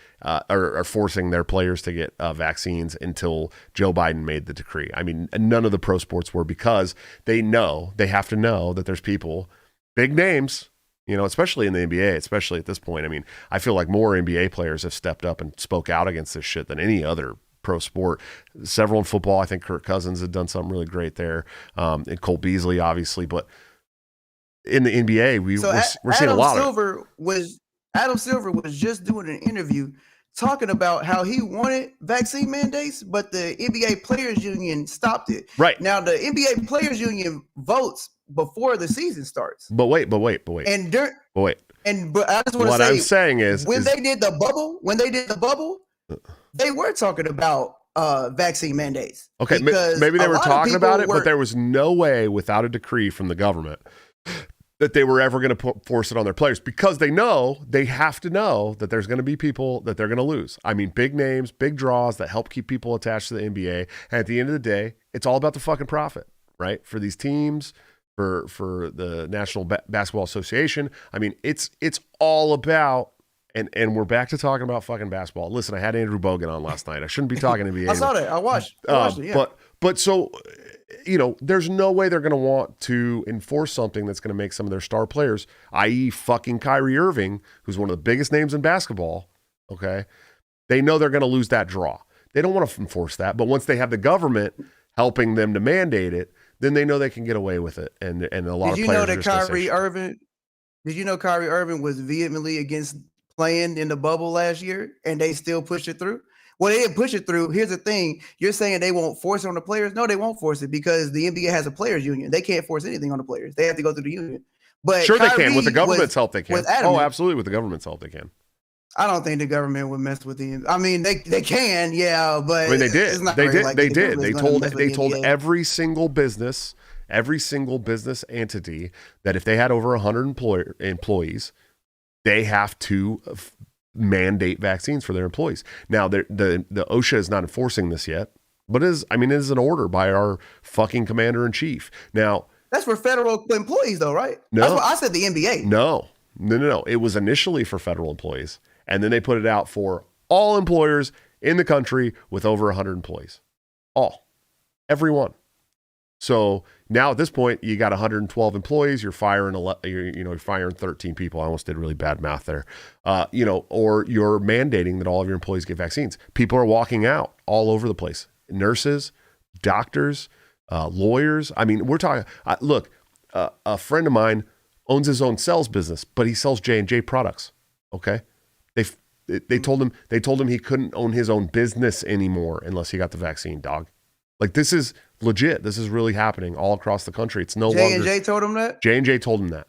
or forcing their players to get vaccines until Joe Biden made the decree. I mean, none of the pro sports were, because they have to know that there's people, big names, especially in the NBA, especially at this point. I mean, I feel like more NBA players have stepped up and spoke out against this shit than any other pro sport. Several in football. I think Kirk Cousins had done something really great there, and Cole Beasley, obviously. But in the NBA, we're seeing a lot Adam Silver was just doing an interview talking about how he wanted vaccine mandates, but the NBA Players Union stopped it. Right. Now, the NBA Players Union votes before the season starts. But wait. But I just want to say, what I'm saying is, they did the bubble, they were talking about vaccine mandates. Okay, maybe they were talking about it, but there was no way without a decree from the government that they were ever going to force it on their players, because they have to know that there's going to be people that they're going to lose. I mean, big names, big draws that help keep people attached to the NBA. And at the end of the day, it's all about the fucking profit, right? For these teams, for the National Basketball Association. I mean, it's all about. And we're back to talking about fucking basketball. Listen, I had Andrew Bogan on last night. I shouldn't be talking NBA. I saw that. I watched it. Yeah. But so there's no way they're going to want to enforce something that's going to make some of their star players, i.e. fucking Kyrie Irving, who's one of the biggest names in basketball, okay? They know they're going to lose that draw. They don't want to enforce that, but once they have the government helping them to mandate it, then they know they can get away with it. And a lot of players are just gonna say, did you know Kyrie Irving was vehemently against playing in the bubble last year and they still pushed it through? Well, they didn't push it through. Here's the thing. You're saying they won't force it on the players? No, they won't force it because the NBA has a players union. They can't force anything on the players. They have to go through the union. But sure, Kyrie they can. With the government's help, they can. Oh, absolutely. With the government's help, they can. I don't think the government would mess with the. I mean, they can, yeah, but I mean, they did. They did. They told NBA. every single business entity that if they had over 100 employees, they have to mandate vaccines for their employees. Now, the OSHA is not enforcing this yet, but it is an order by our fucking commander in chief. Now, that's for federal employees, though, right? No, that's what I said. The NBA. No. It was initially for federal employees, and then they put it out for all employers in the country with over 100 employees. Everyone. So now at this point, you got 112 employees. You're firing you're firing 13 people. I almost did really bad math there. Or you're mandating that all of your employees get vaccines. People are walking out all over the place. Nurses, doctors, lawyers. I mean, we're talking. Look, a friend of mine owns his own sales business, but he sells J&J products. Okay, they told him he couldn't own his own business anymore unless he got the vaccine. Dog, like this is legit. This is really happening all across the country. It's no longer J&J told him that. J&J told him that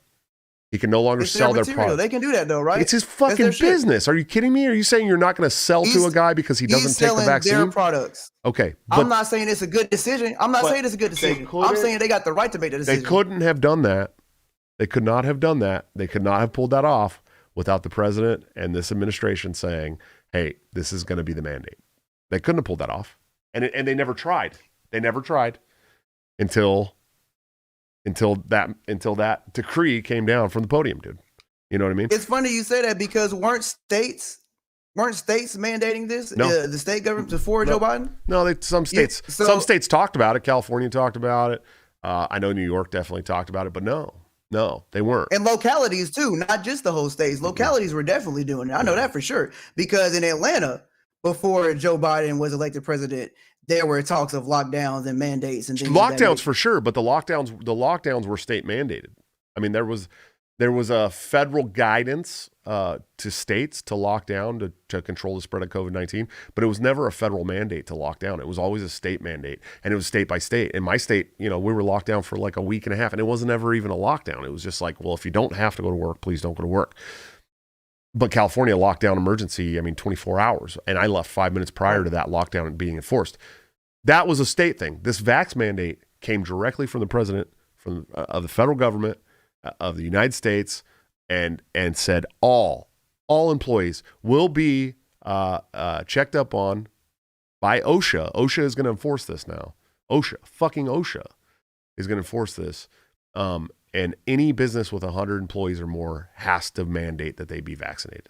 he can no longer sell their product. They can do that though, right? It's his fucking business. Are you kidding me? Are you saying you're not going to sell to a guy because he doesn't take the vaccine? Their products. Okay, I'm not saying it's a good decision. I'm saying they got the right to make the decision. They couldn't have done that. They could not have done that. They could not have pulled that off without the president and this administration saying, "Hey, this is going to be the mandate." They couldn't have pulled that off, and they never tried. They never tried until that decree came down from the podium, dude. You know what I mean? It's funny you say that because weren't states mandating this? No. The state government before Joe Biden? No, some states talked about it. California talked about it. I know New York definitely talked about it, but no, they weren't. And localities too, not just the whole states. Localities were definitely doing it. I know that for sure. Because in Atlanta, before Joe Biden was elected president, there were talks of lockdowns and mandates and things. Lockdowns for sure, but the lockdowns were state mandated. I mean, there was a federal guidance to states to lock down to control the spread of COVID-19, but it was never a federal mandate to lock down. It was always a state mandate, and it was state by state. In my state, we were locked down for like a week and a half, and it wasn't ever even a lockdown. It was just like, well, if you don't have to go to work, please don't go to work. But California locked down emergency, 24 hours, and I left 5 minutes prior to that lockdown being enforced. That was a state thing. This vax mandate came directly from the president, of the federal government of the United States, and said all employees will be checked up on by OSHA. OSHA is going to enforce this now. Fucking OSHA is going to enforce this. And any business with 100 employees or more has to mandate that they be vaccinated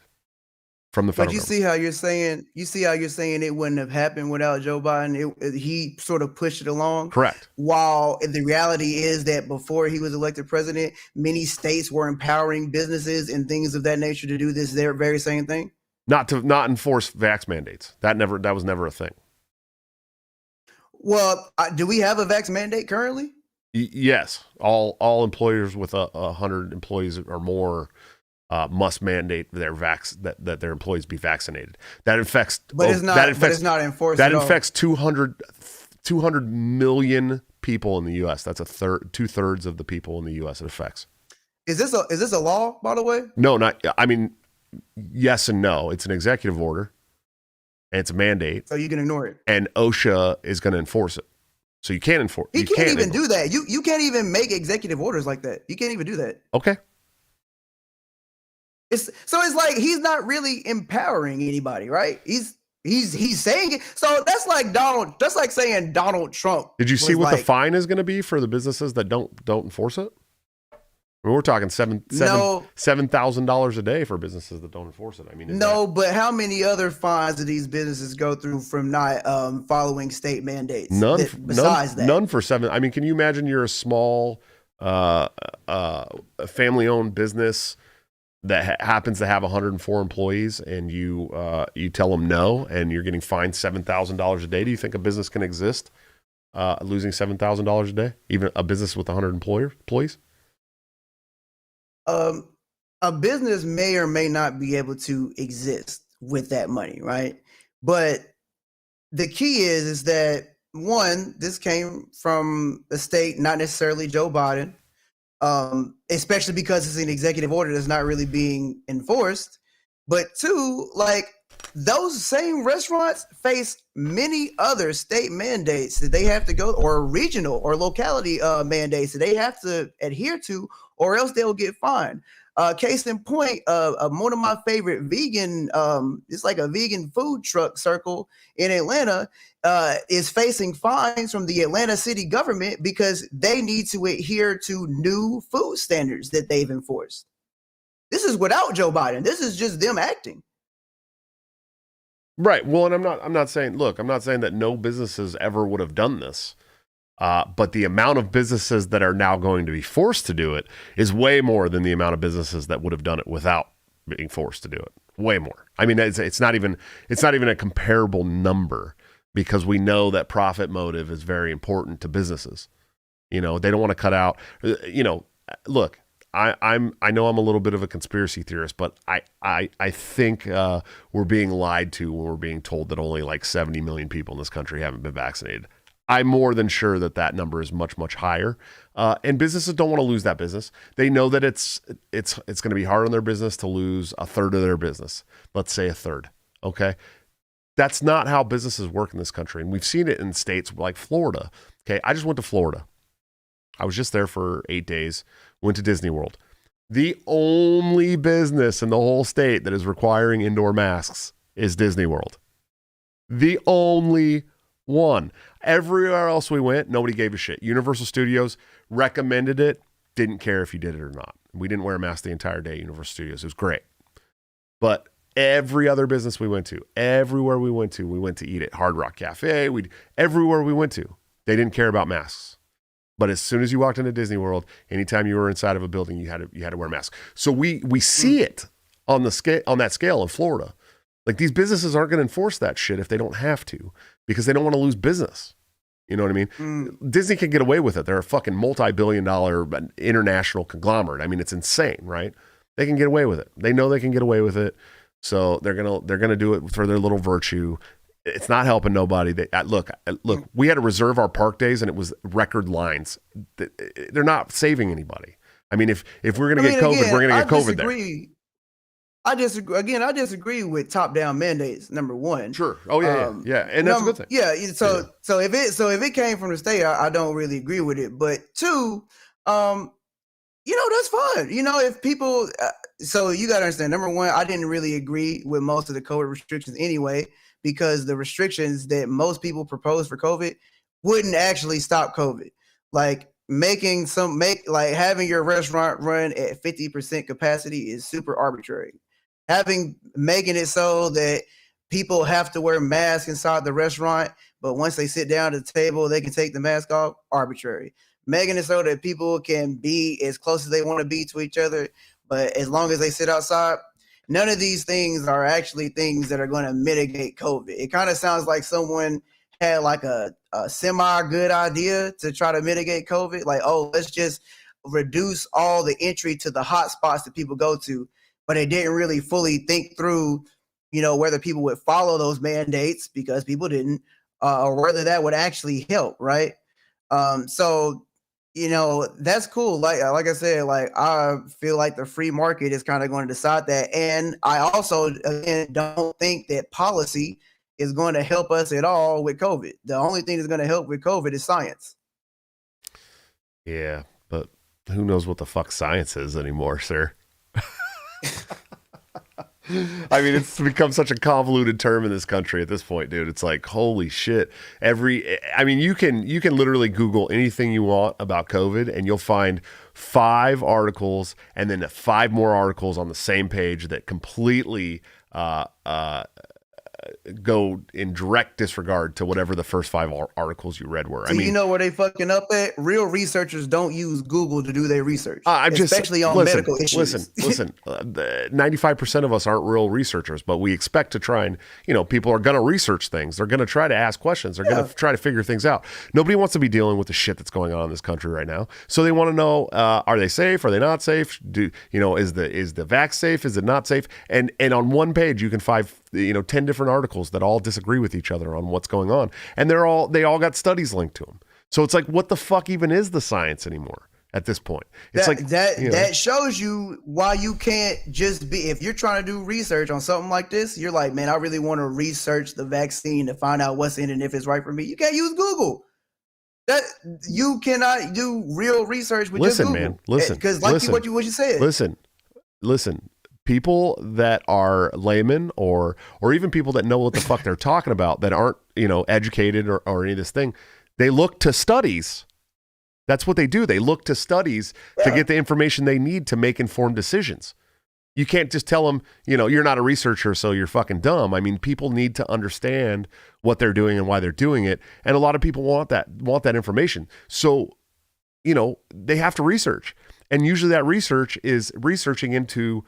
from the federal government. But you see how you're saying it wouldn't have happened without Joe Biden. He sort of pushed it along. Correct. While the reality is that before he was elected president, many states were empowering businesses and things of that nature to do this very same thing. Not enforce vax mandates. That was never a thing. Well, do we have a vax mandate currently? Yes, all employers with 100 employees or more must mandate that their employees be vaccinated. That affects, but it's not enforced. That affects 200 million people in the U.S. That's 2/3 of the people in the U.S. it affects. Is this a law, by the way? No, not. I mean, yes and no. It's an executive order, and it's a mandate. So you can ignore it. And OSHA is going to enforce it. So you can't enforce. He can't even do that. You can't even make executive orders like that. You can't even do that. Okay. It's like he's not really empowering anybody, right? He's saying it. So that's like saying Donald Trump. Did you see what the fine is going to be for the businesses that don't enforce it? I mean, we're talking $7,000 a day for businesses that don't enforce it. I mean, but how many other fines do these businesses go through from not following state mandates? None. Besides that, none for seven. I mean, can you imagine you're a small, family-owned business that happens to have 104 employees, and you tell them no, and you're getting fined $7,000 a day? Do you think a business can exist losing $7,000 a day? Even a business with 100 employees? A business may or may not be able to exist with that money, right? But the key is that, one, this came from the state, not necessarily Joe Biden, especially because it's an executive order that's not really being enforced. But two, like, those same restaurants face many other state mandates that they have to go, or regional or locality mandates that they have to adhere to, or else they'll get fined. Case in point, one of my favorite vegan, it's like a vegan food truck circle in Atlanta, is facing fines from the Atlanta city government because they need to adhere to new food standards that they've enforced. This is without Joe Biden. This is just them acting. Right. Well, and I'm not saying that no businesses ever would have done this. But the amount of businesses that are now going to be forced to do it is way more than the amount of businesses that would have done it without being forced to do it. Way more. I mean, it's not even a comparable number, because we know that profit motive is very important to businesses. You know, they don't want to cut out. You know, look, I know I'm a little bit of a conspiracy theorist, but I think we're being lied to when we're being told that only like 70 million people in this country haven't been vaccinated. I'm more than sure that number is much, much higher. And businesses don't want to lose that business. They know that it's going to be hard on their business to lose a third of their business. Let's say a third. Okay. That's not how businesses work in this country. And we've seen it in states like Florida. Okay. I just went to Florida. I was just there for 8 days, went to Disney World. The only business in the whole state that is requiring indoor masks is Disney World. The only one. Everywhere else we went, nobody gave a shit. Universal Studios recommended it, didn't care if you did it or not. We didn't wear a mask the entire day at Universal Studios. It was great. But every other business we went to, everywhere we went to eat at Hard Rock Cafe, everywhere we went to, they didn't care about masks. But as soon as you walked into Disney World, anytime you were inside of a building, you had to wear a mask. So we see it on that scale in Florida. Like, these businesses aren't going to enforce that shit if they don't have to, because they don't want to lose business. You know what I mean? Disney can get away with it. They're a fucking multi-billion-dollar international conglomerate. I mean, it's insane, right? They can get away with it. They know they can get away with it, so they're gonna do it for their little virtue. It's not helping nobody. Look. We had to reserve our park days, and it was record lines. They're not saving anybody. I mean, if we're gonna get COVID, we're gonna get COVID there. I disagree with top-down mandates. Number one, sure. Oh yeah, and that's a good thing. Yeah. So if it came from the state, I don't really agree with it. But two, that's fine. If people, so you got to understand. Number one, I didn't really agree with most of the COVID restrictions anyway, because the restrictions that most people propose for COVID wouldn't actually stop COVID. Like, having your restaurant run at 50% capacity is super arbitrary. Making it so that people have to wear masks inside the restaurant, but once they sit down at the table, they can take the mask off, arbitrary. Making it so that people can be as close as they want to be to each other, but as long as they sit outside, none of these things are actually things that are going to mitigate COVID. It kind of sounds like someone had like a semi-good idea to try to mitigate COVID. Like, oh, let's just reduce all the entry to the hot spots that people go to. But they didn't really fully think through, whether people would follow those mandates, because people didn't, or whether that would actually help, right? So, that's cool. Like I said, like, I feel like the free market is kind of going to decide that. And I also, again, don't think that policy is going to help us at all with COVID. The only thing that's going to help with COVID is science. Yeah, but who knows what the fuck science is anymore, sir? I mean, it's become such a convoluted term in this country at this point, dude. It's like, holy shit. I mean, you can literally Google anything you want about COVID and you'll find 5 articles and then 5 more articles on the same page that completely go in direct disregard to whatever the first 5 articles you read were. So you know where they fucking up at? Real researchers don't use Google to do their research, especially on medical issues. Listen. 95% of us aren't real researchers, but we expect to try and, people are going to research things. They're going to try to ask questions. They're going to try to figure things out. Nobody wants to be dealing with the shit that's going on in this country right now. So they want to know, are they safe? Are they not safe? Is the vax safe? Is it not safe? And on one page, you can find 10 different articles that all disagree with each other on what's going on. And they all got studies linked to them. So it's like, what the fuck even is the science anymore at this point? It's that shows you why you can't just be, if you're trying to do research on something like this, you're like, man, I really want to research the vaccine to find out what's in it and if it's right for me. You can't use Google. That you cannot do real research with just Google. Man, listen, because what you said. Listen. People that are laymen or even people that know what the fuck they're talking about that aren't, educated or any of this thing, they look to studies. That's what they do. They look to studies to get the information they need to make informed decisions. You can't just tell them, you're not a researcher, so you're fucking dumb. I mean, people need to understand what they're doing and why they're doing it. And a lot of people want that information. So, they have to research. And usually that research is researching into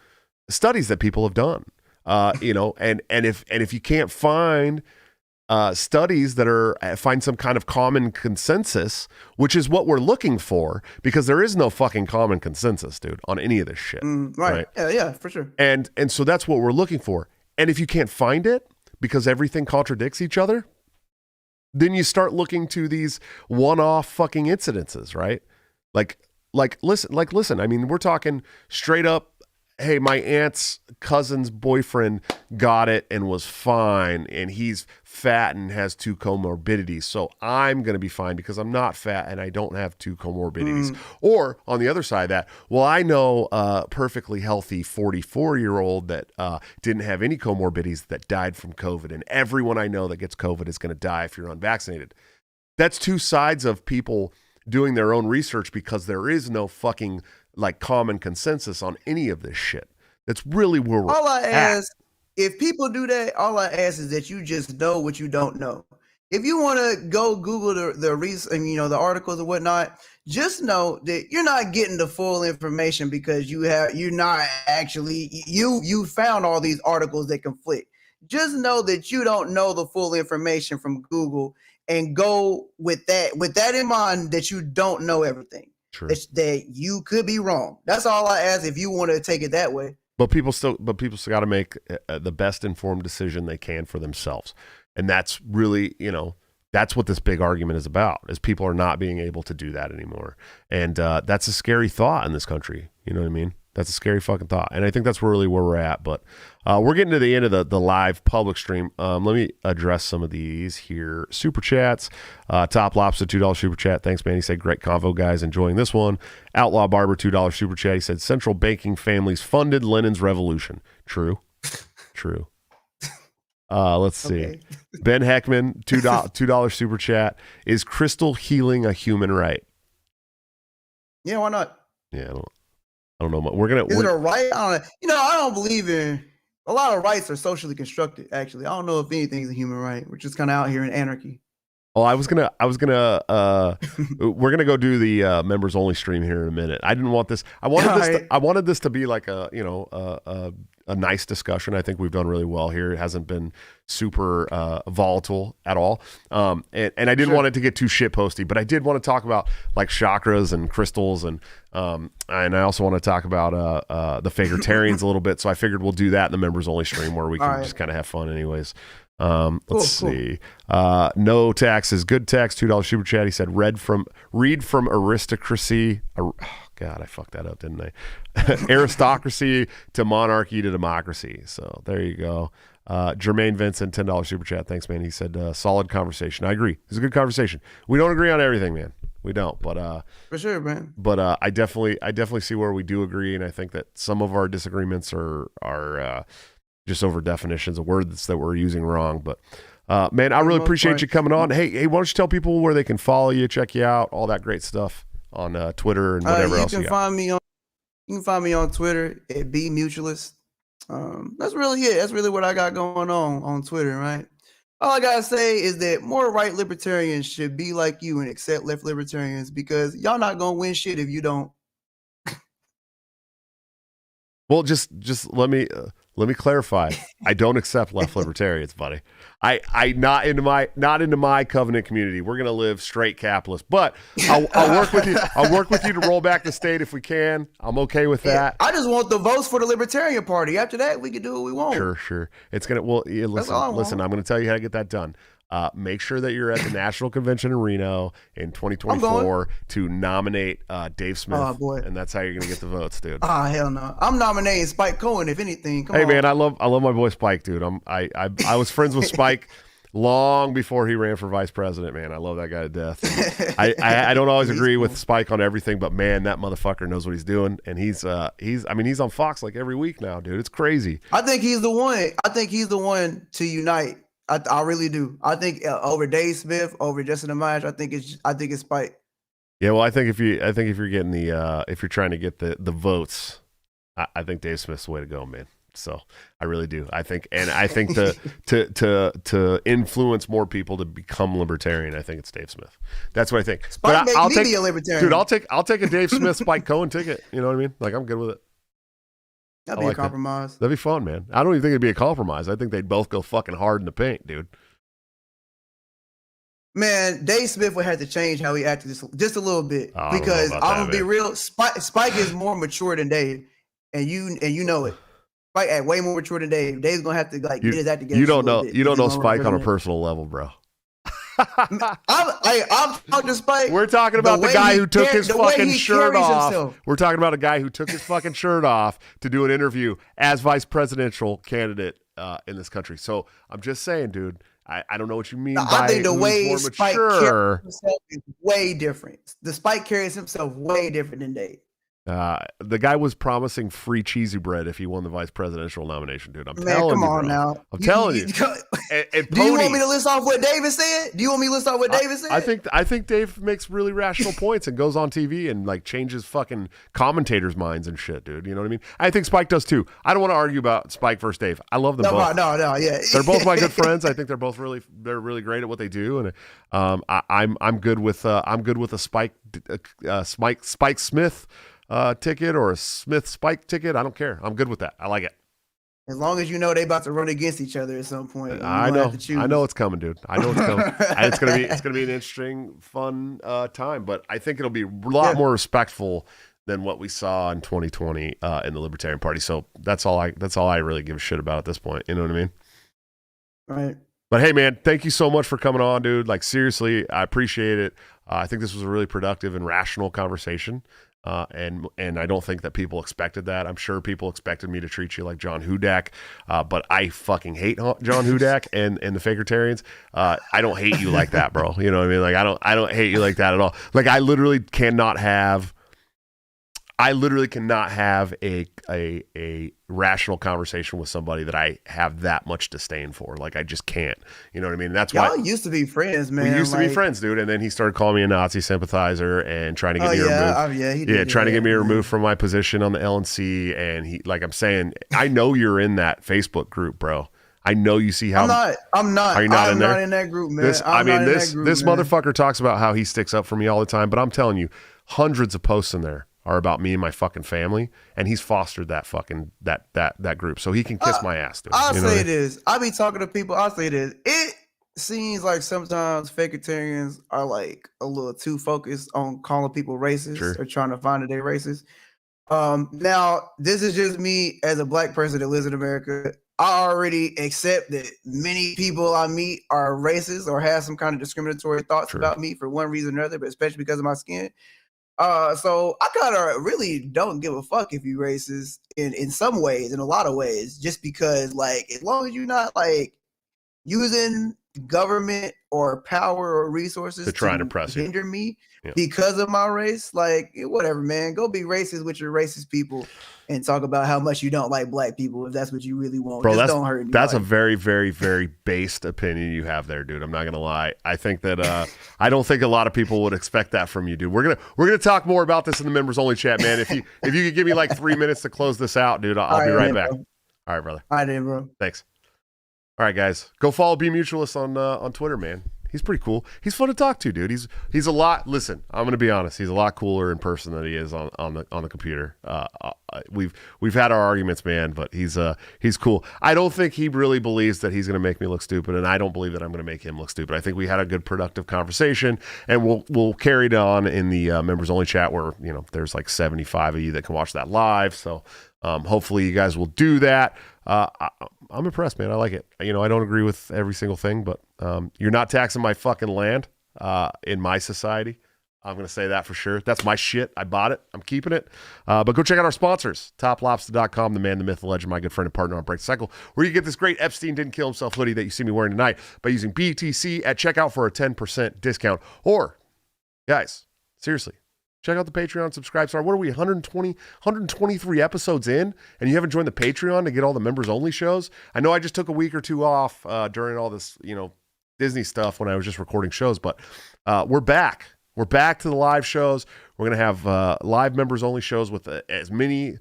studies that people have done, and if you can't find studies that find some kind of common consensus, which is what we're looking for, because there is no fucking common consensus, dude, on any of this shit. Right? Yeah, for sure. And so that's what we're looking for. And if you can't find it because everything contradicts each other, then you start looking to these one-off fucking incidences, right? Listen. I mean, we're talking straight up. Hey, my aunt's cousin's boyfriend got it and was fine, and he's fat and has 2 comorbidities, so I'm going to be fine because I'm not fat and I don't have 2 comorbidities. Or on the other side of that, well, I know a perfectly healthy 44-year-old that didn't have any comorbidities that died from COVID, and everyone I know that gets COVID is going to die if you're unvaccinated. That's 2 sides of people doing their own research because there is no fucking common consensus on any of this shit. That's really where we're all I ask, if people do that, all I ask is that you just know what you don't know. If you want to go Google the reason, the articles and whatnot, just know that you're not getting the full information because you found all these articles that conflict. Just know that you don't know the full information from Google, and go with that in mind, that you don't know everything. That you could be wrong. That's all I ask, if you want to take it that way. But people still got to make the best informed decision they can for themselves. And that's really, that's what this big argument is about, is people are not being able to do that anymore. And that's a scary thought in this country. You know what I mean? That's a scary fucking thought. And I think that's really where we're at. But we're getting to the end of the live public stream. Let me address some of these here. Super chats. Top Lobster, $2 super chat. Thanks, man. He said, great convo, guys. Enjoying this one. Outlaw Barber, $2 super chat. He said, central banking families funded Lenin's revolution. True. True. Let's see. Okay. Ben Heckman, $2 super chat. Is crystal healing a human right? Yeah, why not? Yeah, I don't know. Is it a right? I don't believe in a lot of rights are socially constructed. Actually, I don't know if anything's a human right. We're just kind of out here in anarchy. Well, we're gonna go do the members only stream here in a minute. I didn't want this. I wanted this to be like a nice discussion. I think we've done really well here. It hasn't been super volatile at all. And I didn't want it to get too shit posty, but I did want to talk about chakras and crystals, and I also want to talk about the Fagertarians a little bit. So I figured we'll do that in the members only stream where we can just kind of have fun anyways. Let's see. No tax is good tax. $2 super chat. He said, read from aristocracy. Oh, God, I fucked that up, didn't I? Aristocracy to monarchy to democracy. So there you go. Jermaine Vincent, $10 super chat. Thanks, man. He said, solid conversation. I agree. It's a good conversation. We don't agree on everything, man. We don't, but for sure, man. But I definitely see where we do agree, and I think that some of our disagreements are just over definitions of words that we're using wrong. But man, I really appreciate you coming on. Hey, why don't you tell people where they can follow you, check you out, all that great stuff on Twitter and whatever else you got. You can find me on Twitter at @Mutualist. That's really it. That's really what I got going on Twitter, right? All I gotta say is that more right libertarians should be like you and accept left libertarians, because y'all not gonna win shit if you don't. Well, just let me clarify. I don't accept left libertarians, buddy. I not into my covenant community. We're gonna live straight capitalist, but I'll work with you. I'll work with you to roll back the state if we can. I'm okay with that. I just want the votes for the Libertarian Party. After that, we can do what we want. Sure. It's gonna. Well, yeah, listen. I'm gonna tell you how to get that done. Make sure that you're at the National Convention in Reno in 2024 to nominate Dave Smith. Oh, boy. And that's how you're gonna get the votes, dude. Hell no! I'm nominating Spike Cohen, if anything. Come on. Man, I love my boy Spike, dude. I was friends with Spike long before he ran for vice president. Man, I love that guy to death. I don't always agree with Spike on everything, but man, that motherfucker knows what he's doing, and he's on Fox like every week now, dude. It's crazy. I think he's the one. I think he's the one to unite. I really do. I think over Dave Smith, over Justin Amash, I think it's Spike. Yeah, well, I think if you're getting if you're trying to get the votes, I think Dave Smith's the way to go, man. So I really do. I think to influence more people to become libertarian, I think it's Dave Smith. That's what I think. Spike makes me be a libertarian, dude. I'll take a Dave Smith Spike Cohen ticket. You know what I mean? Like, I'm good with it. That'd be a compromise. That'd be fun, man. I don't even think it'd be a compromise. I think they'd both go fucking hard in the paint, dude. Man, Dave Smith would have to change how he acted just a little bit, because I'm gonna be real. Spike is more mature than Dave, and you know it. Spike is way more mature than Dave. Dave's gonna have to get his act together. You don't know Spike on a personal level, bro. I'm talking to Spike. We're talking about the guy who took his fucking shirt off. We're talking about a guy who took his fucking shirt off to do an interview as vice presidential candidate in this country. So I'm just saying, dude. I don't know what you mean by I think the way Spike carries himself is way different. The Spike carries himself way different than Dave. The guy was promising free cheesy bread if he won the vice presidential nomination, dude. I'm telling you, come on bro. Now. I'm telling you. And do you want me to list off what David said? I think Dave makes really rational points and goes on TV and like changes fucking commentators' minds and shit, dude. You know what I mean? I think Spike does too. I don't want to argue about Spike versus Dave. I love them both. No, yeah. They're both my good friends. I think they're both really great at what they do, and I'm good with a Spike Smith ticket or a Smith Spike ticket. I don't care. I'm good with that. I like it. As long as you know they about to run against each other at some point. I know it's coming, dude. I know it's coming. It's gonna be an interesting, fun time. But I think it'll be a lot more respectful than what we saw in 2020 in the Libertarian Party. So that's all I really give a shit about at this point. You know what I mean? Right. But hey, man, thank you so much for coming on, dude. Like, seriously, I appreciate it. I think this was a really productive and rational conversation. And I don't think that people expected that. I'm sure people expected me to treat you like John Hudak, but I fucking hate John Hudak and the Fakertarians. I don't hate you like that, bro. You know what I mean? Like, I don't hate you like that at all. Like, I literally cannot have a rational conversation with somebody that I have that much disdain for. Like, I just can't. You know what I mean? That's why y'all used to be friends, man. We used to be friends, dude. And then he started calling me a Nazi sympathizer and trying to get me removed. Trying to get me removed from my position on the LNC. And he, like I'm saying, I know you're in that Facebook group, bro. I know you see how I'm not. Are you not I'm in there? not in that group, man. This motherfucker talks about how he sticks up for me all the time, but I'm telling you, hundreds of posts in there are about me and my fucking family, and he's fostered that fucking that group, so he can kiss my ass, dude. I'll say this. I be talking to people. I'll say this. It seems like sometimes Fakertarians are like a little too focused on calling people racist or trying to find that they're racist. Now, this is just me as a black person that lives in America. I already accept that many people I meet are racist or have some kind of discriminatory thoughts about me for one reason or another, but especially because of my skin. So I kind of really don't give a fuck if you racist in some ways, in a lot of ways, just because, like, as long as you're not like using government or power or resources to try and oppress you, hinder me because of my race, like whatever, man. Go be racist with your racist people and talk about how much you don't like black people if that's what you really want. Bro, Just don't hurt anybody. That's a very, very, very based opinion you have there, dude. I'm not gonna lie. I think that I don't think a lot of people would expect that from you, dude. We're gonna talk more about this in the members only chat, man. If you could give me like 3 minutes to close this out, dude, I'll be right back. Bro. All right, brother. All right, then, bro. Thanks. All right, guys, go follow Be Mutualist on Twitter, man. He's pretty cool. He's fun to talk to, dude. He's a lot. Listen, I'm gonna be honest. He's a lot cooler in person than he is on the computer. We've had our arguments, man, but he's cool. I don't think he really believes that he's gonna make me look stupid, and I don't believe that I'm gonna make him look stupid. I think we had a good, productive conversation, and we'll carry it on in the members only chat where there's like 75 of you that can watch that live. So hopefully you guys will do that. I'm impressed, man. I like it. I don't agree with every single thing, but you're not taxing my fucking land in my society. I'm going to say that for sure. That's my shit. I bought it. I'm keeping it. But go check out our sponsors, toplobster.com, the man, the myth, the legend, my good friend and partner on Break the Cycle, where you get this great Epstein Didn't Kill Himself hoodie that you see me wearing tonight by using BTC at checkout for a 10% discount. Or, guys, seriously, check out the Patreon, subscribe. Sorry, what are we, 123 episodes in, and you haven't joined the Patreon to get all the members-only shows? I know I just took a week or two off during all this, Disney stuff when I was just recording shows, but we're back. We're back to the live shows. We're going to have live members-only shows with as many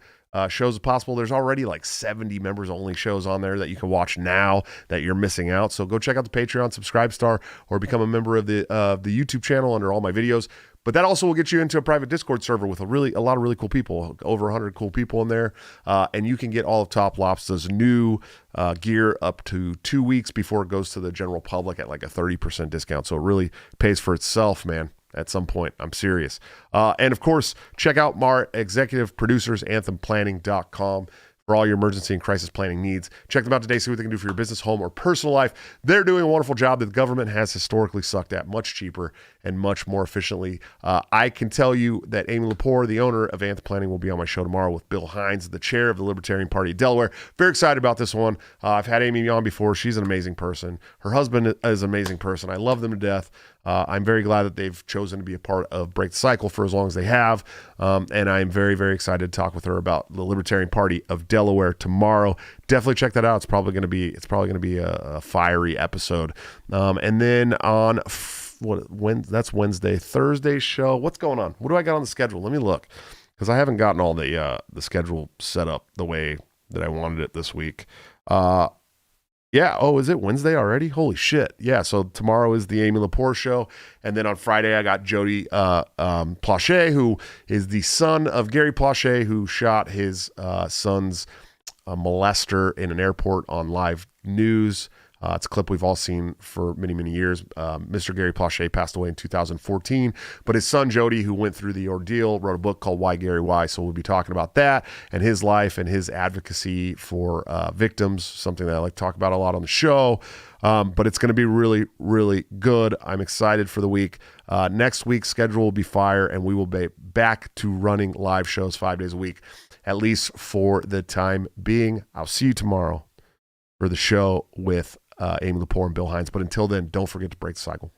shows as possible. There's already like 70 members-only shows on there that you can watch now that you're missing out. So go check out the Patreon, subscribe star, or become a member of the YouTube channel under all my videos. But that also will get you into a private Discord server with a lot of really cool people, over 100 cool people in there. And you can get all of Top Lobster's new gear up to 2 weeks before it goes to the general public at like a 30% discount. So it really pays for itself, man, at some point. I'm serious. And of course, check out our executive producers, anthemplanning.com. for all your emergency and crisis planning needs. Check them out today, see what they can do for your business, home, or personal life. They're doing a wonderful job that the government has historically sucked at, much cheaper and much more efficiently. I can tell you that Amy Lepore, the owner of Anthem Planning, will be on my show tomorrow with Bill Hines, the chair of the Libertarian Party of Delaware. Very excited about this one. I've had Amy on before. She's an amazing person. Her husband is an amazing person. I love them to death. I'm very glad that they've chosen to be a part of Break the Cycle for as long as they have. And I'm very, very excited to talk with her about the Libertarian Party of Delaware tomorrow. Definitely check that out. It's probably going to be a fiery episode. And then on that's Wednesday, Thursday show. What's going on? What do I got on the schedule? Let me look, because I haven't gotten all the schedule set up the way that I wanted it this week. Yeah. Oh, is it Wednesday already? Holy shit. Yeah. So tomorrow is the Amy Lepore show. And then on Friday, I got Jody Plauché, who is the son of Gary Plauché, who shot his son's molester in an airport on live news. It's a clip we've all seen for many, many years. Mr. Gary Plauché passed away in 2014, but his son, Jody, who went through the ordeal, wrote a book called Why Gary Why. So we'll be talking about that and his life and his advocacy for victims, something that I like to talk about a lot on the show. But it's going to be really, really good. I'm excited for the week. Next week's schedule will be fire, and we will be back to running live shows 5 days a week, at least for the time being. I'll see you tomorrow for the show with Amy Lepore and Bill Hines. But until then, don't forget to break the cycle.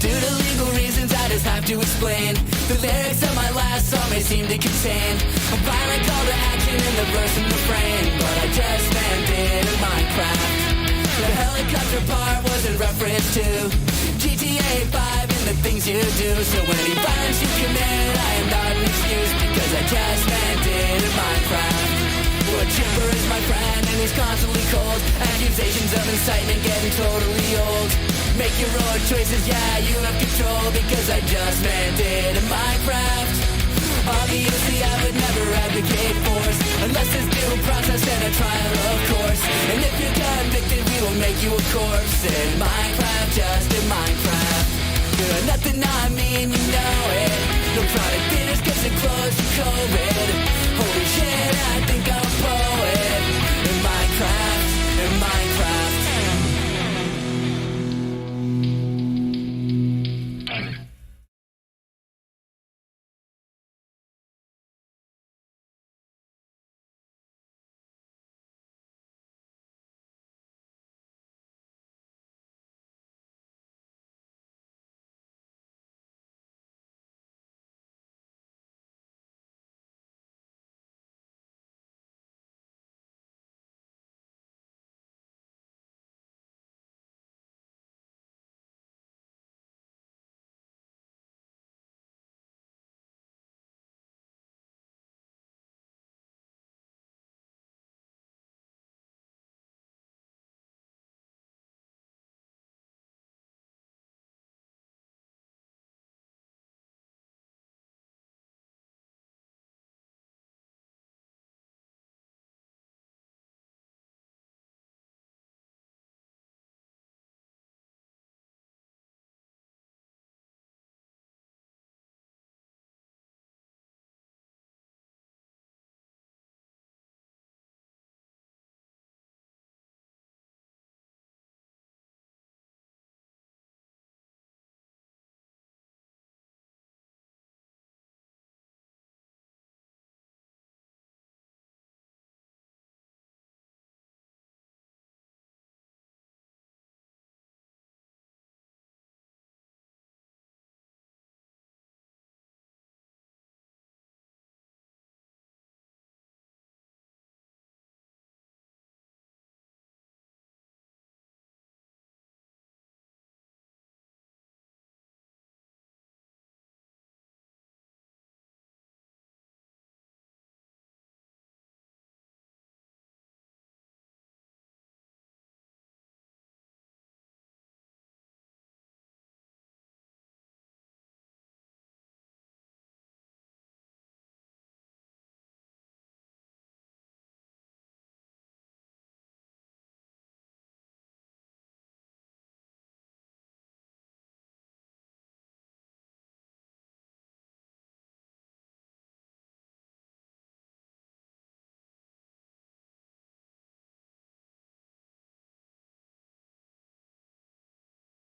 Due to legal reasons, I just have to explain. The lyrics of my last song may seem to contain a violent call to action in the verse and refrain, but I just meant it in Minecraft. The helicopter part was in reference to GTA 5 and the things you do. So any violence you commit, I am not an excuse, because I just meant it in Minecraft. A chipper is my friend and he's constantly cold. Accusations of incitement getting totally old. Make your own choices, yeah, you have control, because I just meant it in Minecraft. Obviously I would never advocate force unless there's due process and a trial, of course. And if you're convicted, we will make you a corpse in Minecraft, just in Minecraft. You're nothing I mean, you know it. No product bidders, cause it closed to COVID.